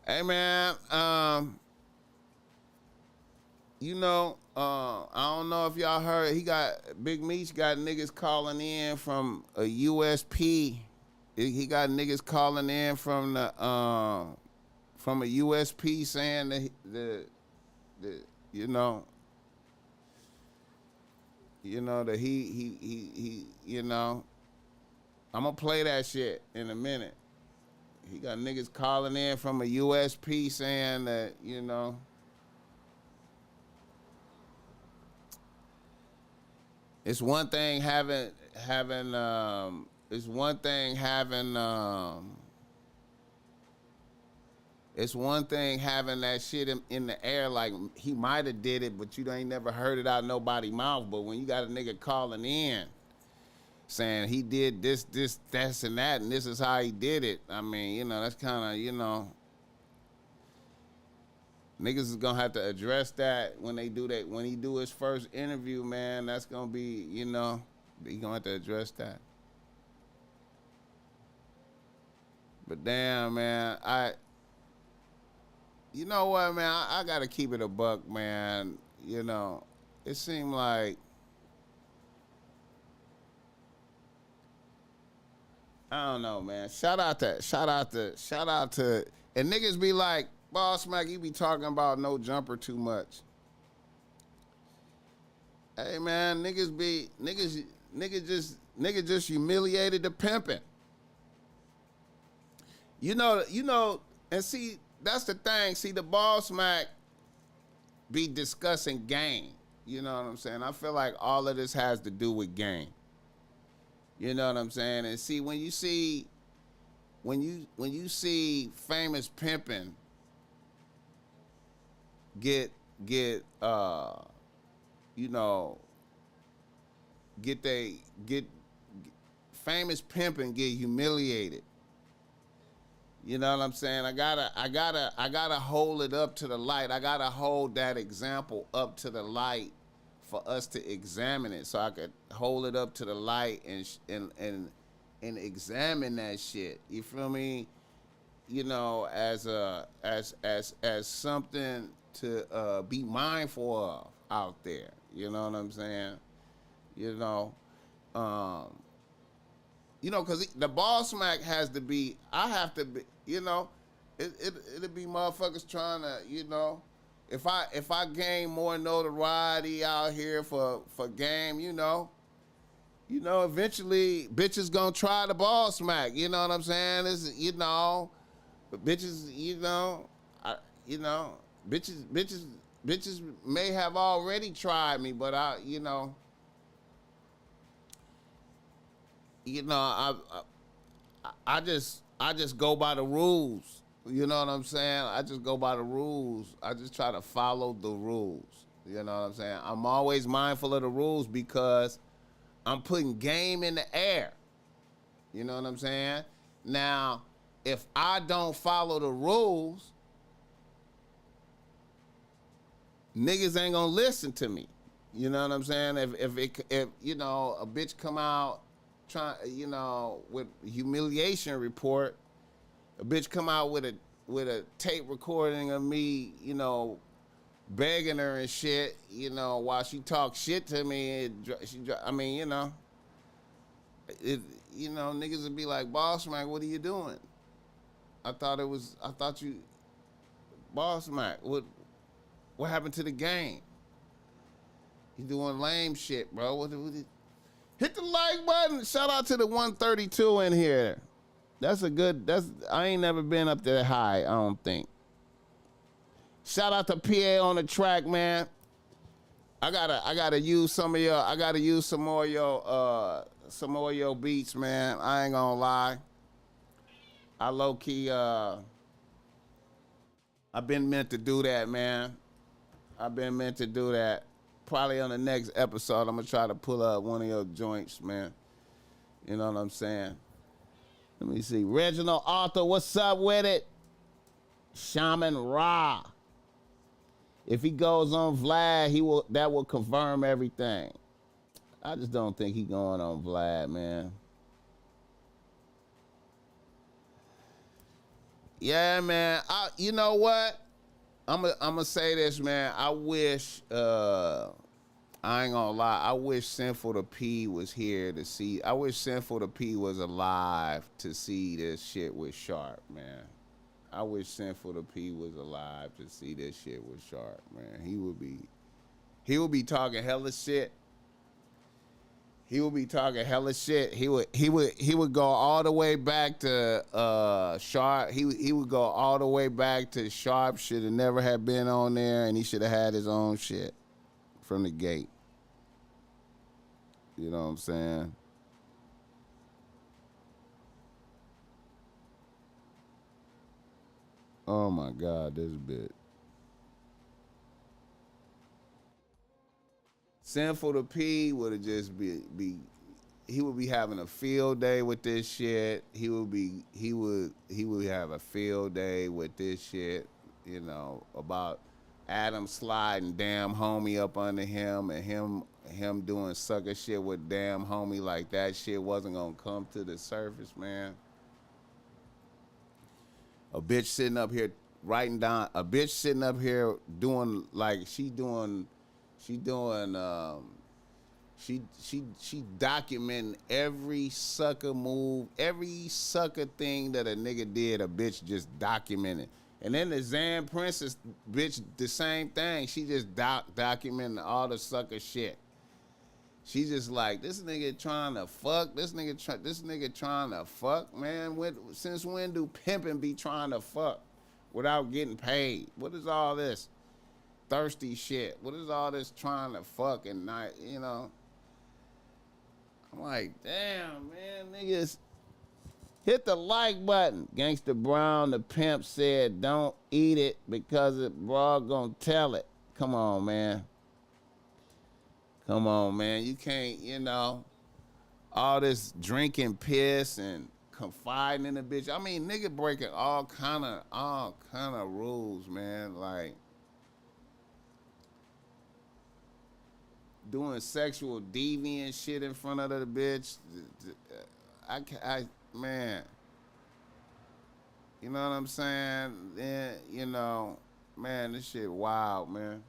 Hey man, you know, I don't know if y'all heard, Big Meech got niggas calling in from a USP. He got niggas calling in from a USP saying that that he I'm gonna play that shit in a minute. He got niggas calling in from a USP saying that, it's one thing having It's one thing having that shit in the air, like he might have did it, but you ain't never heard it out of nobody's mouth. But when you got a nigga calling in saying he did this, and that, and this is how he did it, I mean, you know, that's kind of, you know, niggas is gonna have to address that when they do that. When he do his first interview, man, that's gonna be, you know, he gonna have to address that. But damn, man, you know what, man, I gotta keep it a buck, man. You know, it seemed like, I don't know, man. Shout out to, and niggas be like, BossMack, you be talking about no jumper too much. Hey, man, niggas just humiliated the pimping. You know, and see, that's the thing. See, the BossMack be discussing game. You know what I'm saying? I feel like all of this has to do with game. You know what I'm saying? And see, when you see famous pimping get famous pimping get humiliated. You know what I'm saying? I gotta hold it up to the light. I gotta hold that example up to the light for us to examine it. So I could hold it up to the light and examine that shit. You feel me? You know, as something to be mindful of out there. You know what I'm saying? You know, because the BossMack has to be. I have to be. You know, it'll be motherfuckers trying to. You know, if I gain more notoriety out here for game, you know, eventually bitches gonna try the BossMack. You know what I'm saying? It's, you know, but bitches, bitches may have already tried me, but I just go by the rules. You know what I'm saying? I just go by the rules. I just try to follow the rules. You know what I'm saying? I'm always mindful of the rules because I'm putting game in the air. You know what I'm saying? Now, if I don't follow the rules, niggas ain't gonna listen to me. You know what I'm saying? If you know, a bitch come out trying, you know, with humiliation report, a bitch come out with a tape recording of me, you know, begging her and shit, you know, while she talks shit to me, I mean, you know, niggas would be like, BossMack, what are you doing? I thought you, BossMack, what happened to the game? You doing lame shit, bro. Hit the like button. Shout out to the 132 in here. I ain't never been up that high, I don't think. Shout out to PA on the track, man. I gotta use some of your, some more of your beats, man. I ain't gonna lie. I low key, I've been meant to do that, man. I've been meant to do that. Probably on the next episode, I'm gonna try to pull up one of your joints, man. You know what I'm saying? Let me see. Reginald Arthur, what's up with it? Shaman Ra. If he goes on Vlad, that will confirm everything. I just don't think he going on Vlad, man. Yeah, man. You know what? I'm gonna say this, man. I wish, I ain't gonna lie, I wish Sinful the P was here to see. I wish Sinful the P was alive to see this shit with Sharp, man. I wish Sinful the P was alive to see this shit with Sharp, man. He would be talking hella shit. He would be talking hella shit. He would go all the way back to Sharp. He would go all the way back to Sharp. Should have never had been on there, and he should have had his own shit from the gate. You know what I'm saying? Oh my God, this bit. Sinful to P would have just be he would be having a field day with this shit. He would have a field day with this shit, about Adam sliding damn homie up under him and him doing sucker shit with damn homie, like that shit wasn't gonna come to the surface, man. A bitch sitting up here writing down, a bitch sitting up here doing like she documenting every sucker move, every sucker thing that a nigga did, a bitch just documented. And then the Zan Princess bitch, the same thing. She just documenting all the sucker shit. She just like, this nigga trying to fuck. This nigga trying to fuck, man. Since when do pimping be trying to fuck without getting paid? What is all this thirsty shit? What is all this trying to fuck and not, I'm like, damn, man, niggas. Hit the like button. Gangsta Brown, the pimp, said, don't eat it because it bro gonna tell it. Come on, man. Come on, man. You can't, all this drinking piss and confiding in the bitch. I mean, nigga breaking all kind of rules, man. Like doing sexual deviant shit in front of the bitch. Man, you know what I'm saying? Then, man, this shit wild, man.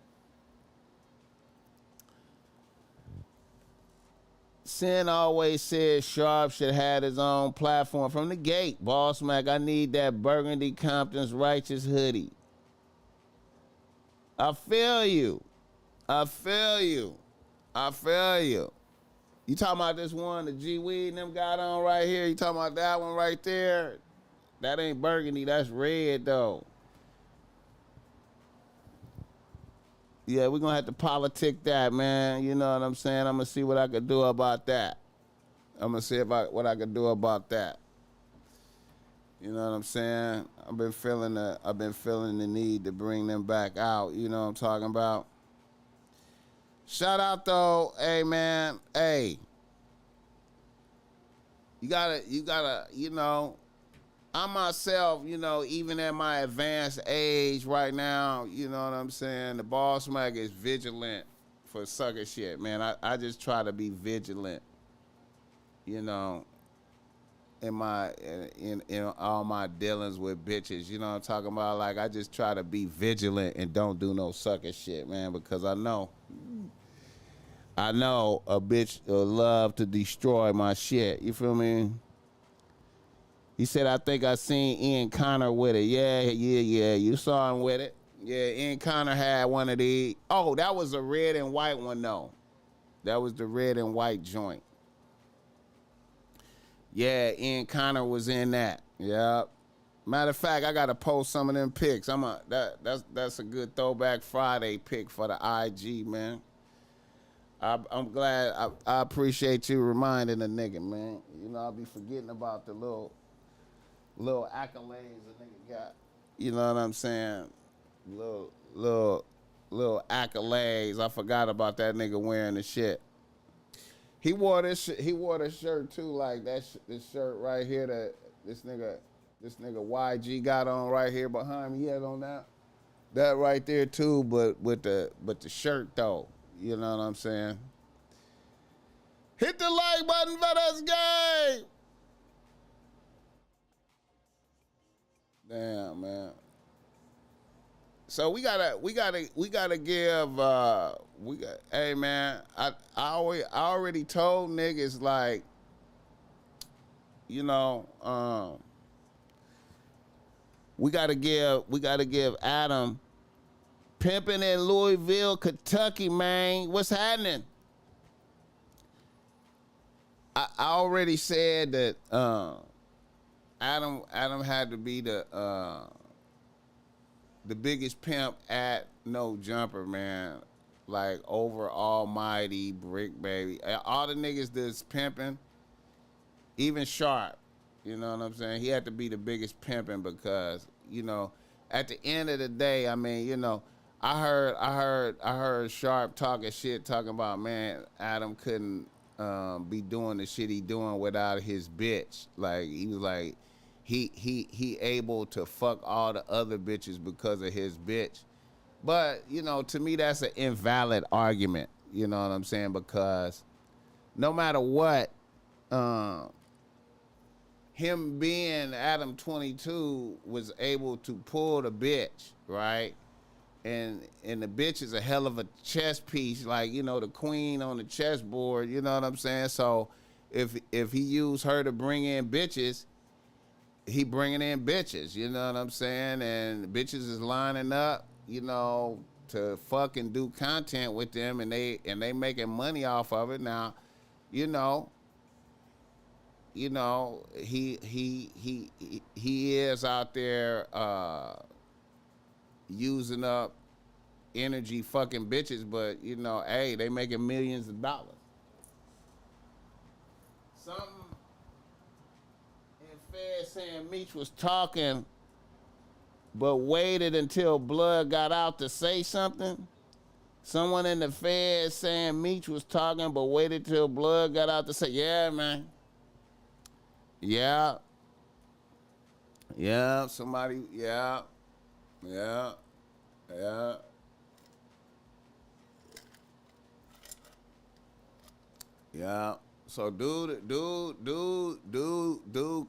Sin always said Sharp should have his own platform from the gate. BossMack, I need that Burgundy Compton's Righteous hoodie. I feel you. You talking about this one, the G Weed and them got on right here? You talking about that one right there? That ain't burgundy, that's red though. Yeah, we're gonna have to politic that, man. You know what I'm saying? I'm gonna see what I could do about that. I'm gonna see what I could do about that. You know what I'm saying? I've been feeling the need to bring them back out. You know what I'm talking about? Shout out though, hey man, hey. You gotta, I myself, even at my advanced age right now, you know what I'm saying? The BossMack is vigilant for sucker shit, man. I just try to be vigilant, in all my dealings with bitches. You know what I'm talking about? Like, I just try to be vigilant and don't do no sucker shit, man, because I know a bitch will love to destroy my shit. You feel me? He said, I think I seen Ian Connor with it. Yeah, you saw him with it. Yeah, Ian Connor had one of these. Oh, that was a red and white one, though. That was the red and white joint. Yeah, Ian Connor was in that. Yep. Matter of fact, I gotta post some of them pics. That's a good Throwback Friday pic for the IG, man. I'm glad. I appreciate you reminding the nigga, man. I'll be forgetting about the little accolades a nigga got. You know what I'm saying? Little accolades. I forgot about that nigga wearing the shit. He wore this shirt too, like this shirt right here that this nigga YG got on right here behind me. He had on that right there too, but the shirt though. You know what I'm saying? Hit the like button for this game. Damn, man. So we gotta give hey man, I already told niggas, like, we gotta give Adam pimping in Louisville, Kentucky, man. What's happening? I already said that Adam had to be the biggest pimp at No Jumper, man. Like, over Almighty, Brick Baby. All the niggas that's pimping, even Sharp, you know what I'm saying? He had to be the biggest pimping because, at the end of the day, I mean, you know, I heard Sharp talking shit, talking about, man, Adam couldn't be doing the shit he doing without his bitch. Like, he was like, he able to fuck all the other bitches because of his bitch. But, you know, to me, that's an invalid argument. You know what I'm saying? Because no matter what, him being Adam22 was able to pull the bitch, right? And the bitch is a hell of a chess piece, like, you know, the queen on the chessboard, you know what I'm saying? So if he used her to bring in bitches, he bringing in bitches, you know what I'm saying? And bitches is lining up, you know, to fucking do content with them, and they making money off of it. Now, you know, he is out there using up energy fucking bitches, but, you know, hey, they making millions of dollars. Something in Fed saying Meech was talking but waited until blood got out to say something. Someone in the Fed saying Meech was talking but waited till blood got out to say, yeah, man. Yeah. Yeah, somebody, yeah. Yeah. Yeah. Yeah. So dude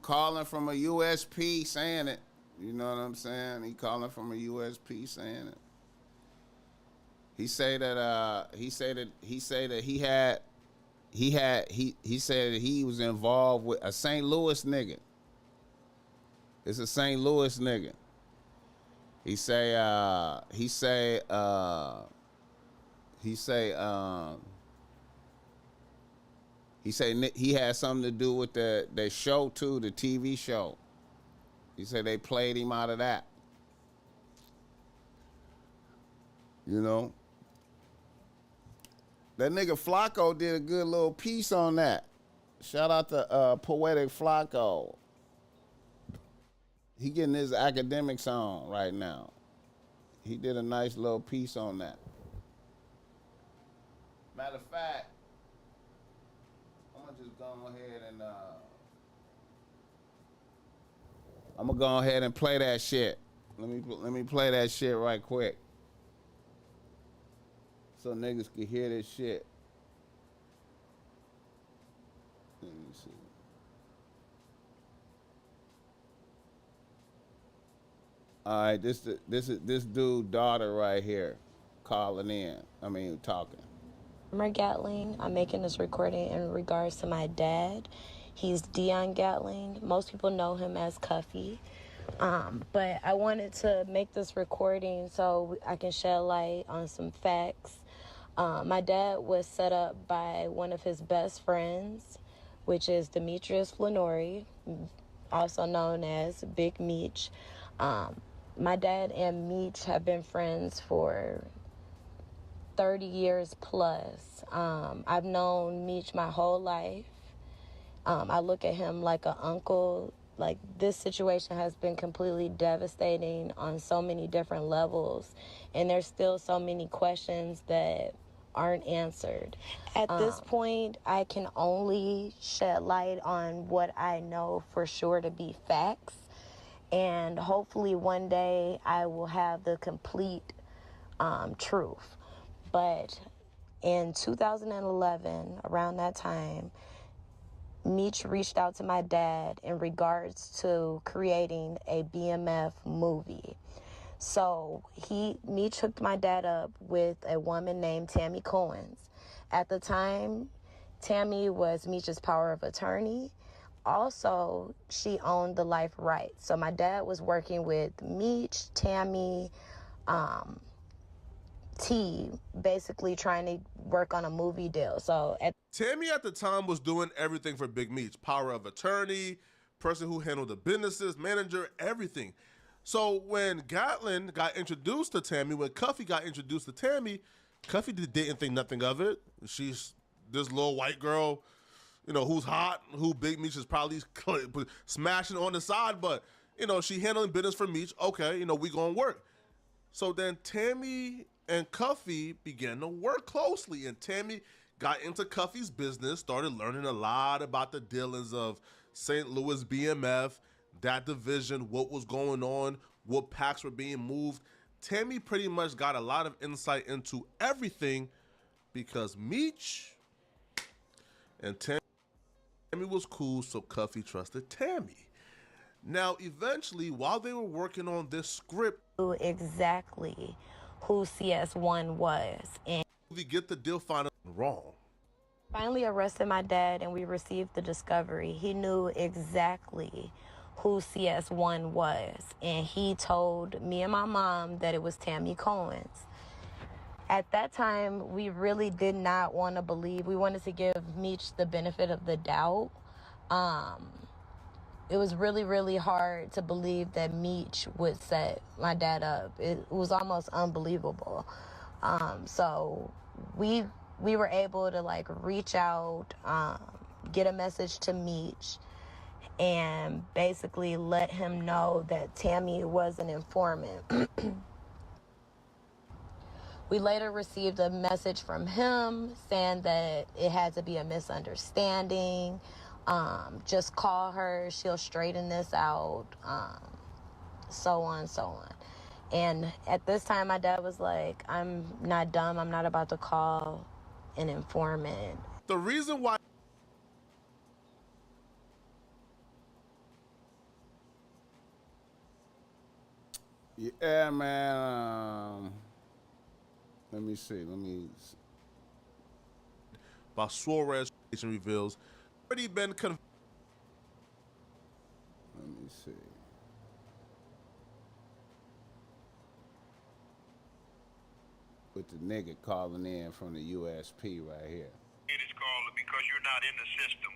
calling from a USP saying it. You know what I'm saying? He calling from a USP saying it. He said that he said that he said that he was involved with a St. Louis nigga. It's a St. Louis nigga. He say he had something to do with the show too, the TV show. He said they played him out of that. You know? That nigga Flacco did a good little piece on that. Shout out to Poetic Flacco. He getting his academics on right now. He did a nice little piece on that. Matter of fact, I'm gonna just go ahead and I'm gonna go ahead and play that shit. Let me play that shit right quick, so niggas can hear this shit. Let me see. All right, this is dude daughter right here, calling in. I mean, talking. I'm Gatling. I'm making this recording in regards to my dad. He's Dion Gatling. Most people know him as Cuffy. But I wanted to make this recording so I can shed light on some facts. My dad was set up by one of his best friends, which is Demetrius Flannery, also known as Big Meech. My dad and Meech have been friends for 30 years plus. I've known Meech my whole life. I look at him like an uncle. Like, this situation has been completely devastating on so many different levels, and there's still so many questions that aren't answered. At this point, I can only shed light on what I know for sure to be facts, and hopefully one day I will have the complete truth. But in 2011, around that time, Meech reached out to my dad in regards to creating a BMF movie. So Meech hooked my dad up with a woman named Tammy Cohen's. At the time, Tammy was Meech's power of attorney. Also, she owned the life rights. So my dad was working with Meech, Tammy, T, basically trying to work on a movie deal. So Tammy at the time was doing everything for Big Meech. Power of attorney, person who handled the businesses, manager, everything. So when Gatling got introduced to Tammy, when Cuffy got introduced to Tammy, Cuffy didn't think nothing of it. She's this little white girl, you know, who's hot, who Big Meech is probably smashing on the side, but she handling business for Meech. Okay, we gonna work. So then Tammy and Cuffy began to work closely, and Tammy got into Cuffy's business, started learning a lot about the dealings of St. Louis BMF, that division, what was going on, what packs were being moved. Tammy pretty much got a lot of insight into everything because Meech and Tammy was cool, so Cuffy trusted Tammy. Now, eventually, while they were working on this script, exactly who CS1 was, and we get the deal finally wrong. Finally arrested my dad, and we received the discovery. He knew exactly who CS1 was, and he told me and my mom that it was Tammy Cohen's. At that time, we really did not want to believe. We wanted to give Meech the benefit of the doubt. It was really, really hard to believe that Meech would set my dad up. It was almost unbelievable. So we were able to reach out, get a message to Meech, and basically let him know that Tammy was an informant. We later received a message from him saying that it had to be a misunderstanding. Just call her, she'll straighten this out, so on, so on. And at this time, my dad was like, I'm not dumb, I'm not about to call an informant. The reason why yeah, man. Let me see. by Suarez reveals already been Let me see. With the nigga calling in from the USP right here. It is called because you're not in the system.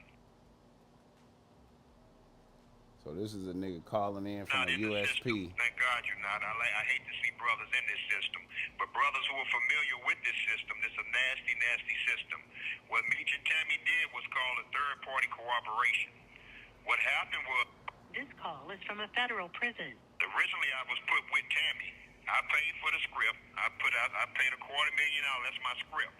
So this is a nigga calling in from the USP. Thank God you're not. I hate to see brothers in this system. But brothers who are familiar with this system, this is a nasty, nasty system. What Meech and Tammy did was called a third-party cooperation. What happened was... This call is from a federal prison. Originally, I was put with Tammy. I paid for the script. I paid $250,000. That's my script.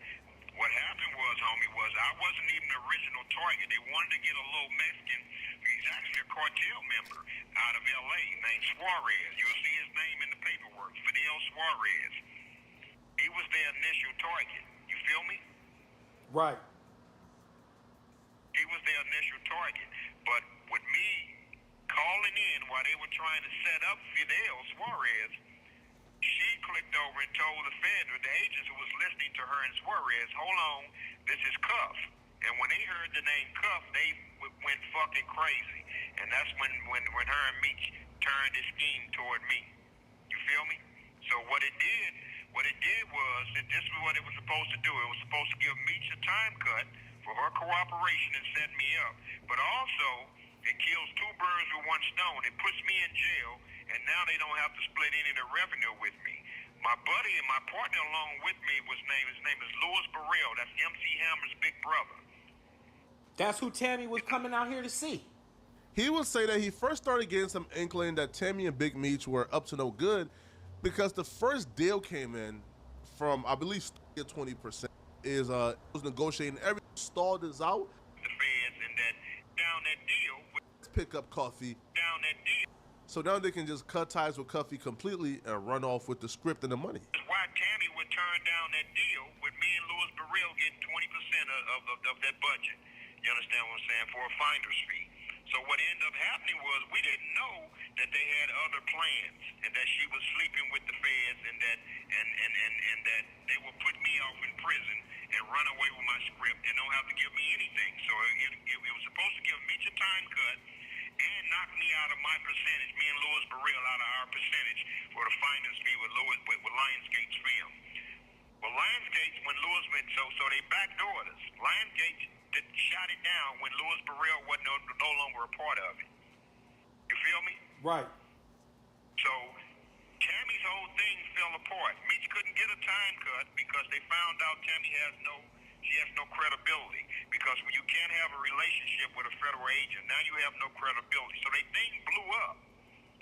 What happened was, homie, I wasn't even the original target. They wanted to get a little Mexican. He's actually a cartel member out of L.A. named Suarez. You'll see his name in the paperwork, Fidel Suarez. He was their initial target. You feel me? Right. He was their initial target. But with me calling in while they were trying to set up Fidel Suarez, she clicked over and told the agents who was listening to her and Suarez, hold on, this is Cuff. And when they heard the name Cuff, they went fucking crazy. And that's when her and Meech turned this scheme toward me. You feel me? So what it did was, this is what it was supposed to do. It was supposed to give Meech a time cut for her cooperation and set me up. But also, it kills two birds with one stone. It puts me in jail, and now they don't have to split any of the revenue with me. My buddy and my partner along with me, his name is Louis Burrell. That's MC Hammer's big brother. That's who Tammy was coming out here to see. He would say that he first started getting some inkling that Tammy and Big Meech were up to no good because the first deal came in from, I believe, 20%. Was negotiating everything, stalled this out. The feds and that down that deal. Pick up Cuffy. Down that deal. So now they can just cut ties with Cuffy completely and run off with the script and the money. That's why Tammy would turn down that deal with me and Louis Burrell getting 20% of that budget. You understand what I'm saying? For a finder's fee. So what ended up happening was we didn't know that they had other plans and that she was sleeping with the feds and that they would put me off in prison and run away with my script and don't have to give me anything. So it was supposed to give me a time cut and knock me out of my percentage, me and Louis Burrell out of our percentage for the finder's fee with Lionsgate's film. Well, Lionsgate, when Louis went, so they backdoored us. Lionsgate shot it down when Louis Burrell wasn't no longer a part of it. You feel me? Right. So Tammy's whole thing fell apart. Meech couldn't get a time cut because they found out Tammy has no credibility. Because when you can't have a relationship with a federal agent, now you have no credibility. So they thing blew up.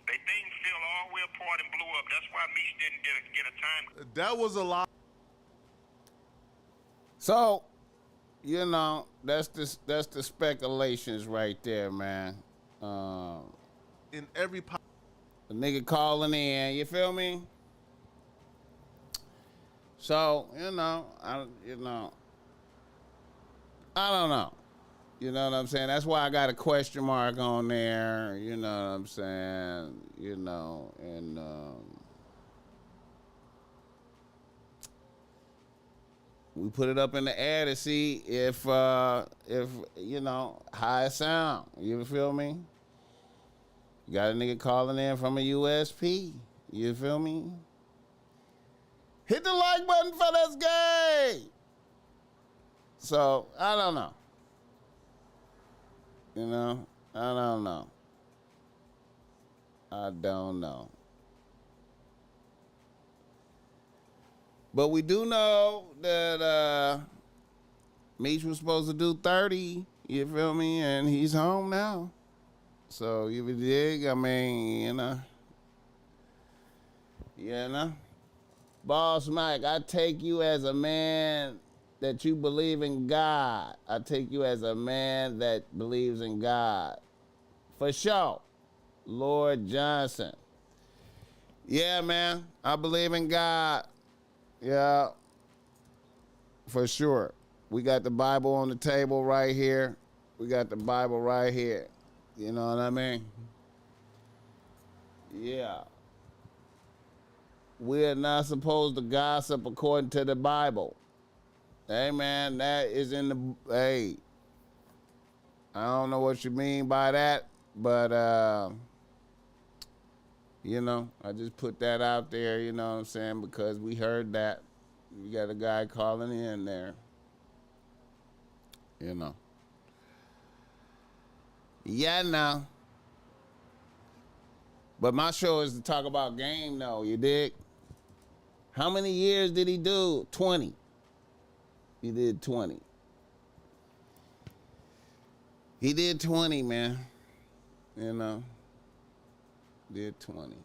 They thing fell all the way apart and blew up. That's why Meech didn't get a time. That was a lot. So, you know, that's the speculations right there, man. In every The nigga calling in, you feel me? So, I don't know. You know what I'm saying? That's why I got a question mark on there, you know what I'm saying? And we put it up in the air to see if how it sound. You feel me? You got a nigga calling in from a USP. You feel me? Hit the like button for this game. So, I don't know. I don't know. I don't know. But we do know that Meech was supposed to do 30, you feel me? And he's home now. So, you dig? I mean, BossMack, I take you as a man that you believe in God. I take you as a man that believes in God. For sure. Lord Johnson. Yeah, man. I believe in God. Yeah. For sure. We got the Bible on the table right here. We got the Bible right here. You know what I mean? Yeah. We are not supposed to gossip according to the Bible. Hey, man, that is in the... Hey, I don't know what you mean by that, but, I just put that out there, you know what I'm saying, because we heard that. We got a guy calling in there. Yeah, no. But my show is to talk about game, though, you dig? How many years did he do? 20. He did 20. He did 20, man. Did 20.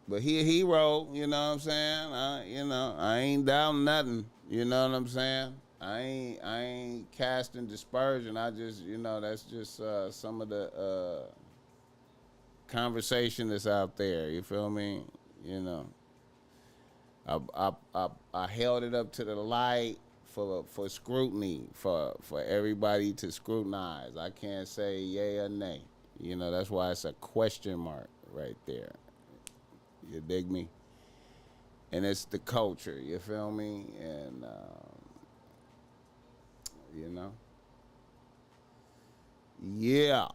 But he a hero, you know what I'm saying? I ain't down nothing, you know what I'm saying? I ain't casting dispersion. I just, that's just some of the conversation that's out there, you feel me? I held it up to the light for scrutiny, for everybody to scrutinize. I can't say yay or nay. That's why it's a question mark right there. You dig me? And it's the culture, you feel me? And, yeah.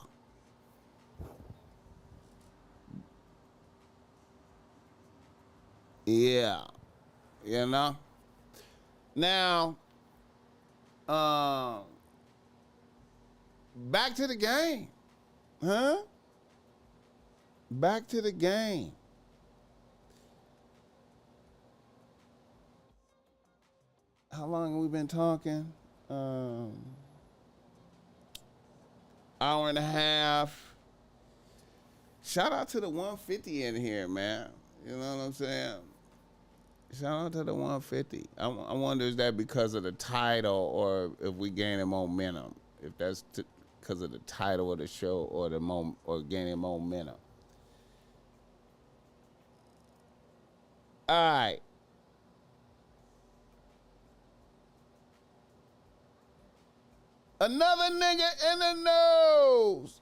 Yeah. Now, back to the game. Huh? Back to the game. How long have we been talking? Hour and a half. Shout out to the 150 in here, man. You know what I'm saying? Shout out to the 150. I wonder, is that because of the title or if we gaining momentum? If that's because of the title of the show or or gaining momentum. All right. Another nigga in the nose.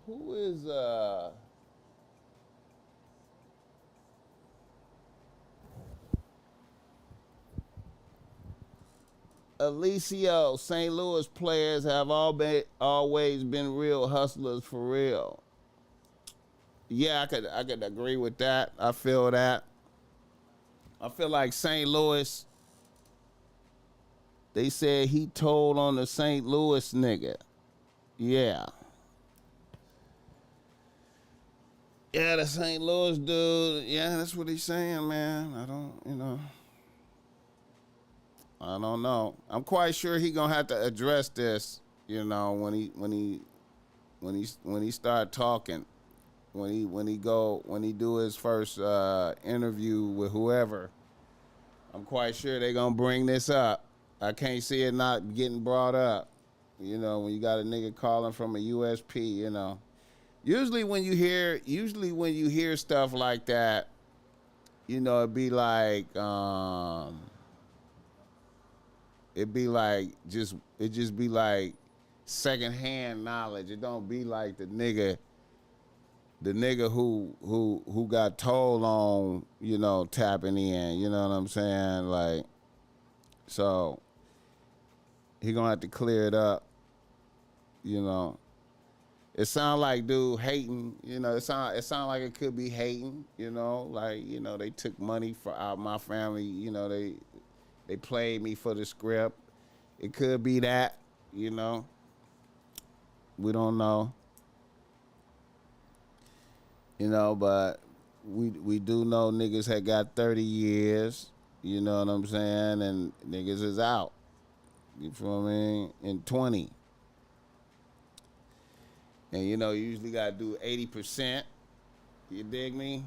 Who is Alicio? St. Louis players have always been real hustlers for real. Yeah, I could agree with that. I feel that. I feel like St. Louis, they said he told on the St. Louis nigga. Yeah. Yeah, the St. Louis dude. Yeah, that's what he's saying, man. I don't know. I'm quite sure he gonna have to address this, when he start talking, when he do his first interview with whoever. I'm quite sure they gonna bring this up. I can't see it not getting brought up. When you got a nigga calling from a USP, Usually when you hear stuff like that, it'd be like just be like secondhand knowledge. It don't be like the nigga who got told on, tapping in, you know what I'm saying? Like, so he gonna have to clear it up, It sound like dude hating, it sound like it could be hating, like, they took money out my family, they played me for the script. It could be that, we don't know. But we do know niggas had got 30 years, you know what I'm saying? And niggas is out. You feel me? In 20. And you usually gotta do 80%. You dig me?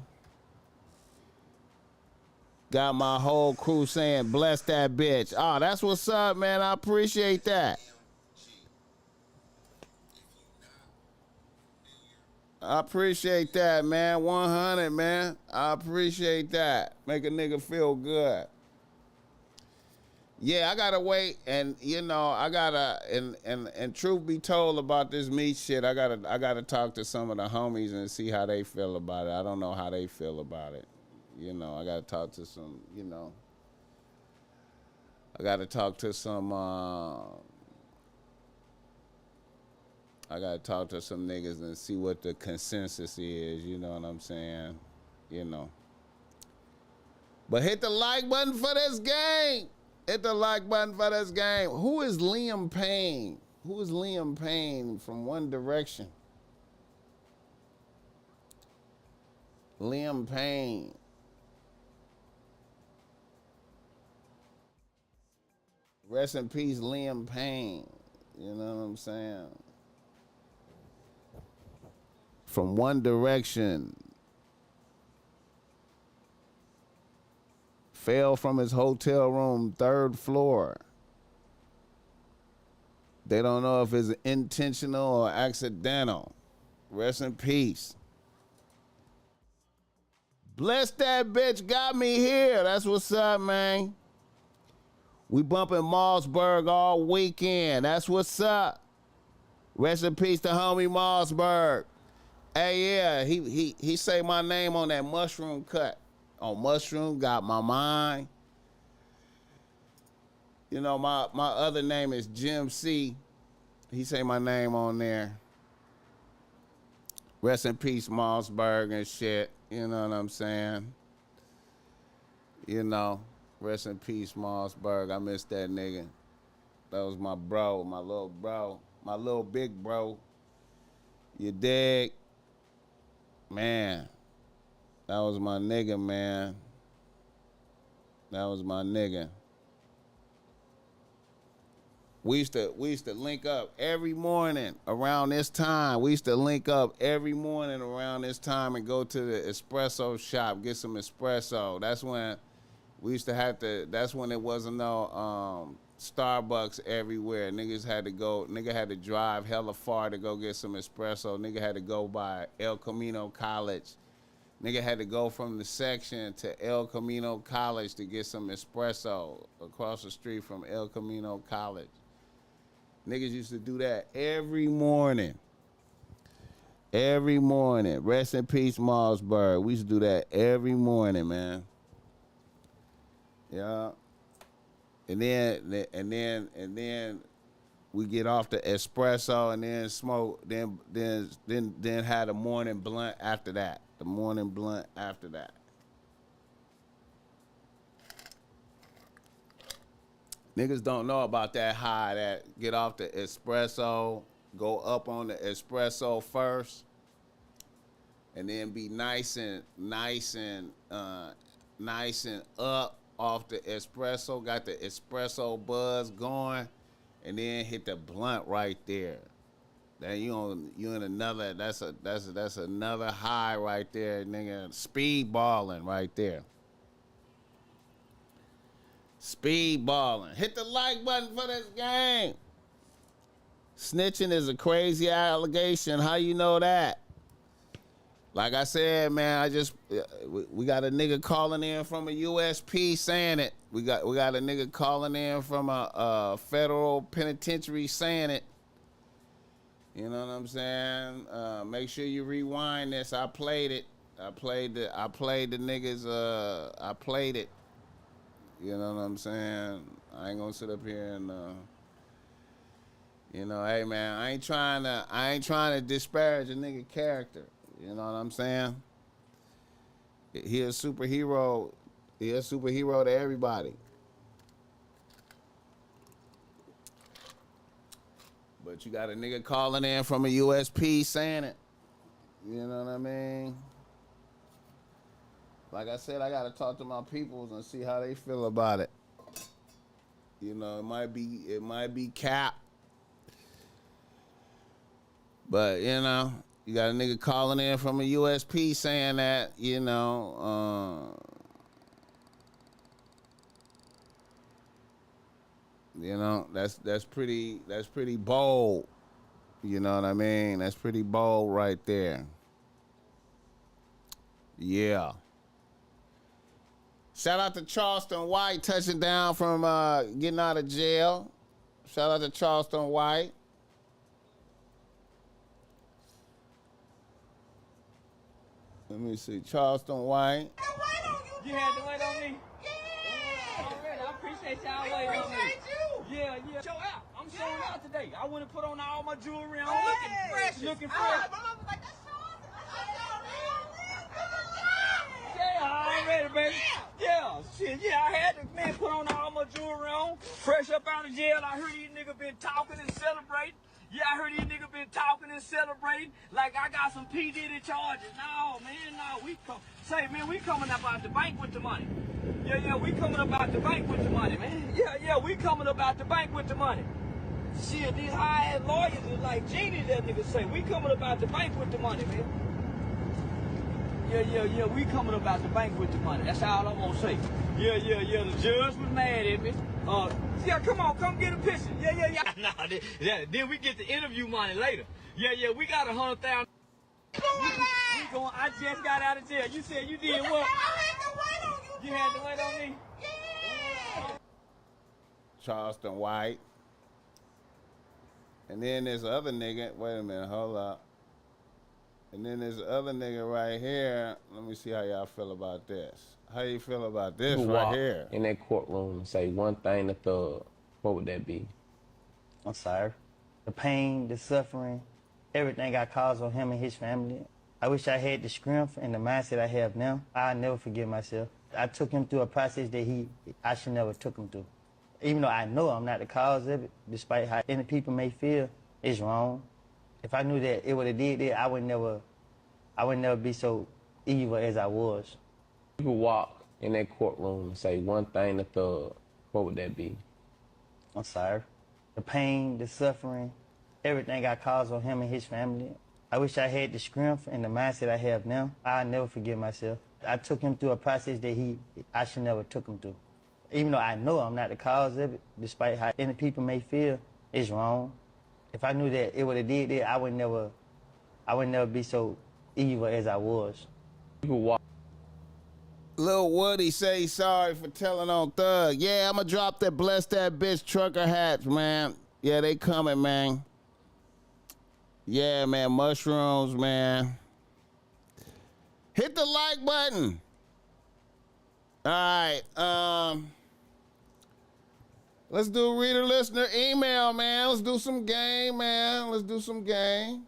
Got my whole crew saying, bless that bitch. Oh, that's what's up, man. I appreciate that. I appreciate that, man. 100, man. I appreciate that. Make a nigga feel good. Yeah, I gotta wait, and I gotta, and truth be told about this meat shit, I gotta talk to some of the homies and see how they feel about it. I don't know how they feel about it. I gotta talk to some, I gotta talk to some niggas and see what the consensus is, you know what I'm saying? But hit the like button for this game. Hit the like button for this game. Who is Liam Payne? Who is Liam Payne from One Direction? Liam Payne. Rest in peace, Liam Payne. You know what I'm saying? From One Direction. Fell from his hotel room, 3rd floor. They don't know if it's intentional or accidental. Rest in peace. Bless that bitch got me here. That's what's up, man. We bumping Mossberg all weekend. That's what's up. Rest in peace to homie Mossberg. Hey, yeah, he say my name on that mushroom cut. On mushroom, got my mind. My other name is Jim C. He say my name on there. Rest in peace, Mossberg and shit. You know what I'm saying? Rest in peace, Mossberg. I miss that nigga. That was my bro, my little big bro. You dig? Man. That was my nigga, man. That was my nigga. We used to link up every morning around this time. We used to link up every morning around this time and go to the espresso shop, get some espresso. That's when we used to have to, that's when it wasn't no Starbucks everywhere. Nigga had to drive hella far to go get some espresso. Nigga had to go by El Camino College. Nigga had to go from the section to El Camino College to get some espresso across the street from El Camino College. Niggas used to do that every morning. Every morning. Rest in peace, Mossberg. We used to do that every morning, man. Yeah. And then we get off the espresso and then smoke, then had a morning blunt after that. The morning blunt after that. Niggas don't know about that high that get off the espresso, go up on the espresso first, and then be nice and up off the espresso, got the espresso buzz going, and then hit the blunt right there. Then you in another, that's another high right there, nigga. Speed balling right there. Speed balling. Hit the like button for this game. Snitching is a crazy allegation. How you know that? Like I said, man, we got a nigga calling in from a USP saying it. We got a nigga calling in from a federal penitentiary saying it. You know what I'm saying? Make sure you rewind this. I played it. I played the niggas. I played it. You know what I'm saying? I ain't gonna sit up here and you know, hey man, I ain't trying to disparage a nigga character. You know what I'm saying? He a superhero. He a superhero to everybody. But you got a nigga calling in from a USP saying it. You know what I mean? Like I said, I gotta talk to my peoples and see how they feel about it. You know, it might be cap. But, you know, you got a nigga calling in from a USP saying that, you know, that's pretty bold. You know what I mean? That's pretty bold right there. Yeah. Shout out to Charleston White touching down from getting out of jail. Shout out to Charleston White. Let me see, Charleston White. You had to wait on me? Yeah. Already, I appreciate y'all waiting on me. Yeah. Show out. I'm showing out today. I went and put on all my jewelry. I'm looking fresh. Yeah, already, baby. Yeah, shit, yeah, I had to, man, put on all my jewelry on. Fresh up out of jail. I heard these niggas been talking and celebrating. Yeah, I heard these niggas been talking and celebrating like I got some P. Diddy charges. No, man, no, we coming up out the bank with the money. Yeah, we coming up out the bank with the money, man. Yeah, we coming up out the bank with the money. Shit, these high-ass lawyers is like genies, that nigga say. We coming up out the bank with the money, man. Yeah, we coming up out the bank with the money. That's all I'm gonna say. Yeah, the judge was mad at me. Yeah, come get a picture. Yeah. Nah, then we get the interview money later. Yeah, we got 100,000. We going. I just got out of jail. You said you did what? You had to wait on me? Yeah. Charleston White. And then there's the other nigga. Wait a minute, hold up. And then there's the other nigga right here. Let me see how y'all feel about this. How you feel about this right here? In that courtroom and say one thing to Thug, what would that be? I'm sorry. The pain, the suffering, everything I caused on him and his family. I wish I had the strength and the mindset I have now. I'll never forgive myself. I took him through a process that I should never took him through. Even though I know I'm not the cause of it, despite how any people may feel, it's wrong. If I knew that it would have did that, I would never be so evil as I was. You could walk in that courtroom and say one thing to Thug, what would that be? I'm sorry. The pain, the suffering, everything I caused on him and his family. I wish I had the strength and the mindset I have now. I'll never forgive myself. I took him through a process that I should never took him through. Even though I know I'm not the cause of it, despite how any people may feel, it's wrong. If I knew that it would have did that, I would never be so evil as I was. You could walk. Lil Woody say sorry for telling on Thug. Yeah, I'ma drop that bless that bitch trucker hats, man. Yeah, they coming, man. Yeah, man, mushrooms, man. Hit the like button. All right, let's do reader listener email, man. Let's do some game, man. Let's do some game.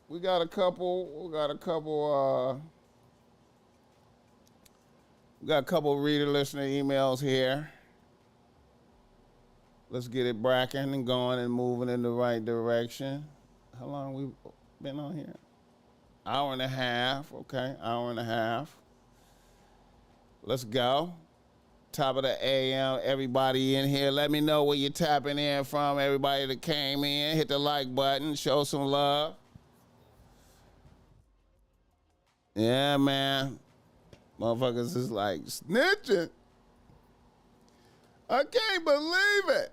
We got a couple reader listener emails here. Let's get it bracking and going and moving in the right direction. How long we been on here? Hour and a half. Okay, hour and a half. Let's go. Top of the AM. Everybody in here, let me know where you're tapping in from. Everybody that came in, hit the like button. Show some love. Yeah, man. Motherfuckers is like, snitching. I can't believe it.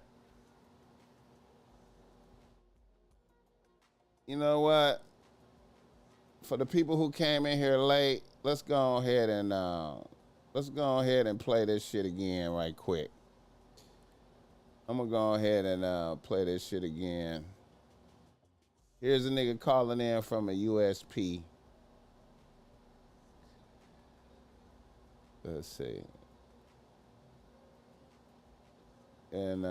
You know what? For the people who came in here late, let's go ahead and play this shit again right quick. I'm gonna go ahead and play this shit again. Here's a nigga calling in from a USP. Let's see. And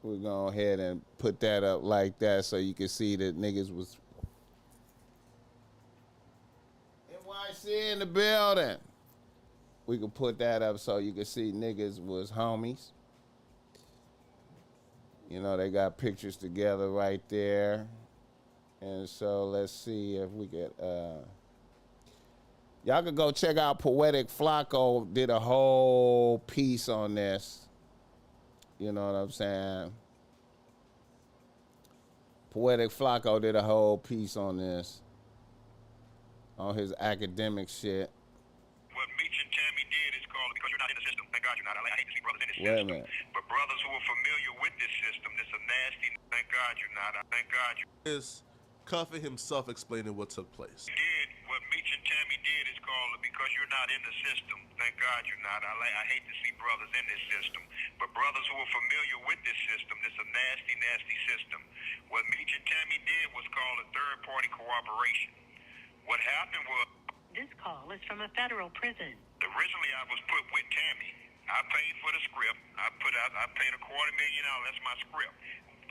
we're going to go ahead and put that up like that so you can see that niggas was NYC in the building. We can put that up so you can see niggas was homies. You know, they got pictures together right there. And so let's see if we get... Y'all could go check out Poetic Flacco, did a whole piece on this. You know what I'm saying? Poetic Flacco did a whole piece on this. On his academic shit. What Meech and Tammy did is called, because you're not in the system. Thank God you're not. I hate to see brothers in this Wait a system. minute. But brothers who are familiar with this system, this is a nasty. Thank God you're not. Thank God you. Is Cuffy himself explaining what took place. What Meech and Tammy did is called, because you're not in the system. Thank God you're not. I hate to see brothers in this system. But brothers who are familiar with this system, this is a nasty, nasty system. What Meech and Tammy did was called a third-party cooperation. What happened was... This call is from a federal prison. Originally, I was put with Tammy. I paid for the script. I paid $250,000. That's my script.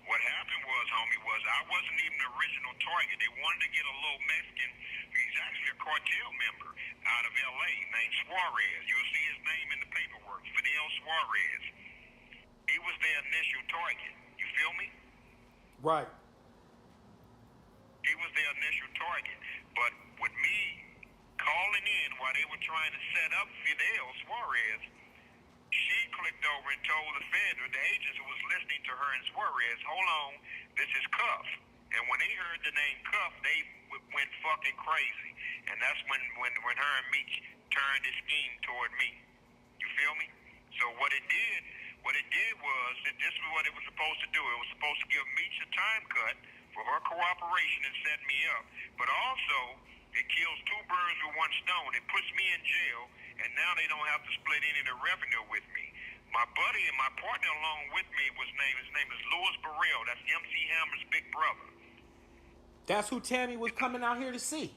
What happened was, homie, I wasn't even the original target. They wanted to get a little Mexican. He's actually a cartel member out of L.A. named Suarez. You'll see his name in the paperwork, Fidel Suarez. He was their initial target. You feel me? Right. He was their initial target. But with me calling in while they were trying to set up Fidel Suarez, she clicked over and told the agents who was listening to her and Suarez, hold on, this is Cuff. And when they heard the name Cuff, they went fucking crazy. And that's when her and Meech turned this scheme toward me. You feel me? So what it did was, this is what it was supposed to do. It was supposed to give Meech a time cut for her cooperation and set me up. But also, it kills two birds with one stone. It puts me in jail, and now they don't have to split any of the revenue with me. My buddy and my partner along with me, his name is Louis Burrell. That's MC Hammer's big brother. That's who Tammy was coming out here to see.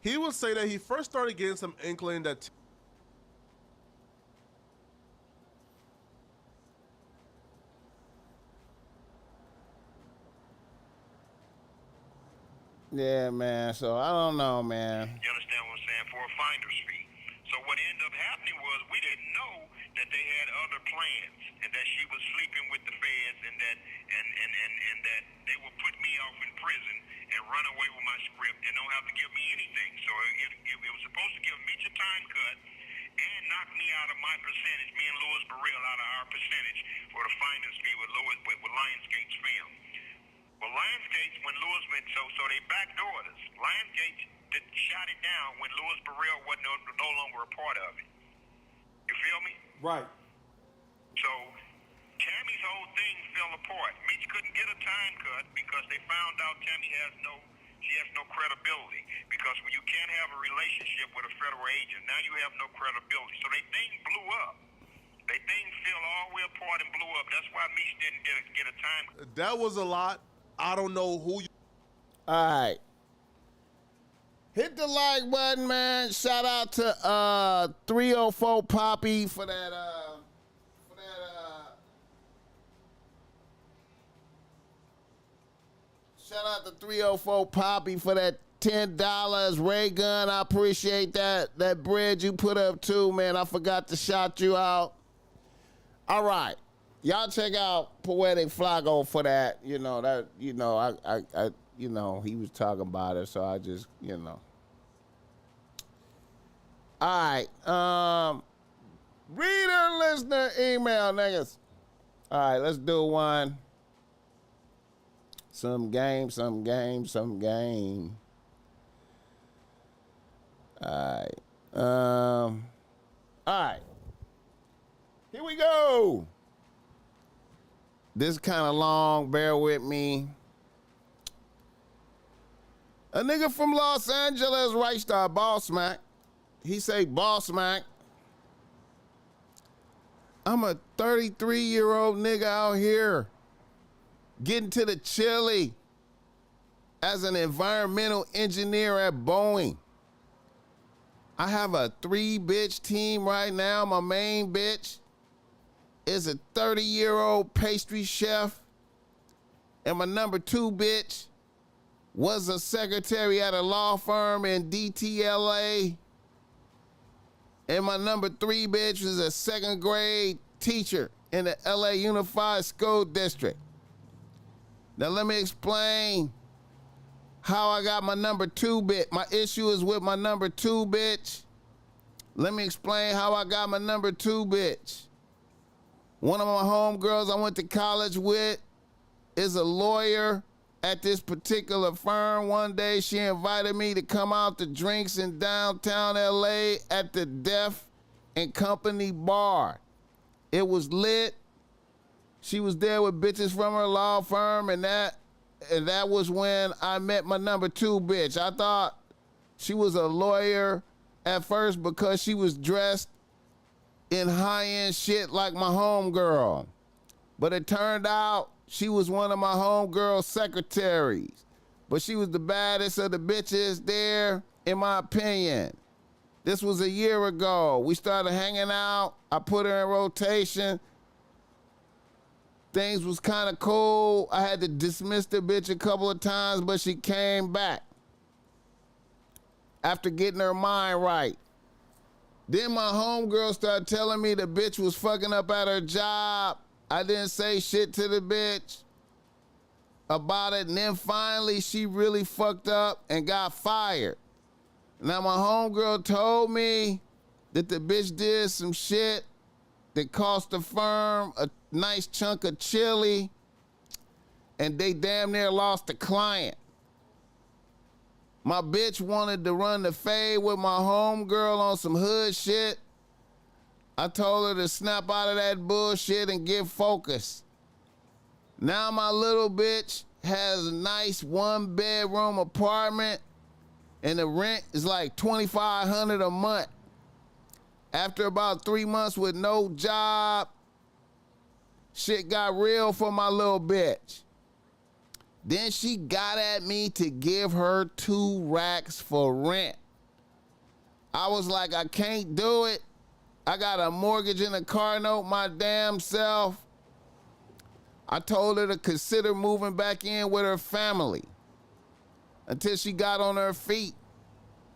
He would say that he first started getting some inkling that... Yeah, man. So I don't know, man. You understand what I'm saying? For a finder's fee. So what ended up happening was we didn't know that they had other plans and that she was sleeping with the feds and that they would put me off in prison and run away with my script and don't have to give me anything. So it was supposed to give me a time cut and knock me out of my percentage, me and Louis Burrell out of our percentage for the finder's fee with Lionsgate's film. Well, Lionsgate, when Louis went, so they backdoored us. Lionsgate shot it down when Louis Burrell wasn't no longer a part of it. You feel me? Right. So Tammy's whole thing fell apart. Meech couldn't get a time cut because they found out Tammy has no credibility. Because when you can't have a relationship with a federal agent, now you have no credibility. So they thing blew up. They thing fell all the way apart and blew up. That's why Meech didn't get a time cut. That was a lot. I don't know who you... All right. Hit the like button, man. Shout out to 304 Poppy for that shout out to 304 Poppy for that $10. Ray Gun, I appreciate that bridge you put up too, man. I forgot to shout you out. All right. Y'all check out Poetic Flacco for that. you know, he was talking about it, so I just, you know. All right. Reader, listener, email, niggas. All right, let's do one. Some game. All right. Here we go. This kind of long, bear with me. A nigga from Los Angeles writes to BossMack. He say, BossMack, I'm a 33-year-old nigga out here getting to the chili as an environmental engineer at Boeing. I have a 3-bitch team right now. My main bitch is a 30-year-old pastry chef, and my number 2 bitch was a secretary at a law firm in DTLA, and my number 3 bitch was a 2nd grade teacher in the LA Unified School District. Now let me explain how I got my number 2 bitch. My issue is with my number 2 bitch. Let me explain how I got my number 2 bitch. One of my homegirls I went to college with is a lawyer at this particular firm. One day she invited me to come out to drinks in downtown LA at the Def and Company bar. It was lit. She was there with bitches from her law firm, and that was when I met my number 2 bitch. I thought she was a lawyer at first because she was dressed in high-end shit like my homegirl. But it turned out she was one of my homegirl's secretaries. But she was the baddest of the bitches there, in my opinion. This was a year ago. We started hanging out. I put her in rotation. Things was kind of cool. I had to dismiss the bitch a couple of times, but she came back after getting her mind right. Then my homegirl started telling me the bitch was fucking up at her job. I didn't say shit to the bitch about it. And then finally she really fucked up and got fired. Now my homegirl told me that the bitch did some shit that cost the firm a nice chunk of chili, and they damn near lost a client. My bitch wanted to run the fade with my homegirl on some hood shit. I told her to snap out of that bullshit and get focused. Now my little bitch has a nice 1-bedroom apartment, and the rent is like $2,500 a month. After about 3 months with no job, shit got real for my little bitch. Then she got at me to give her 2 racks for rent. I was like, I can't do it. I got a mortgage and a car note my damn self. I told her to consider moving back in with her family until she got on her feet.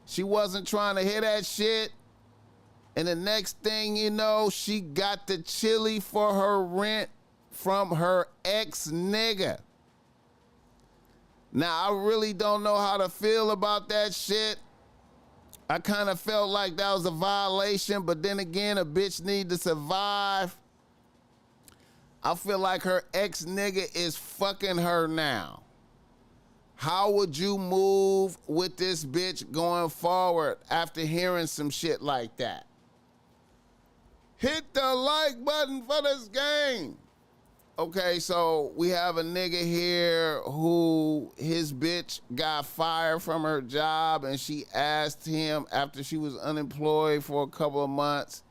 She wasn't trying to hear that shit. And the next thing you know, she got the chili for her rent from her ex-nigga. Now, I really don't know how to feel about that shit. I kind of felt like that was a violation, but then again, a bitch need to survive. I feel like her ex-nigga is fucking her now. How would you move with this bitch going forward after hearing some shit like that? Hit the like button for this game. Okay, so we have a nigga here who his bitch got fired from her job, and she asked him, after she was unemployed for a couple of months,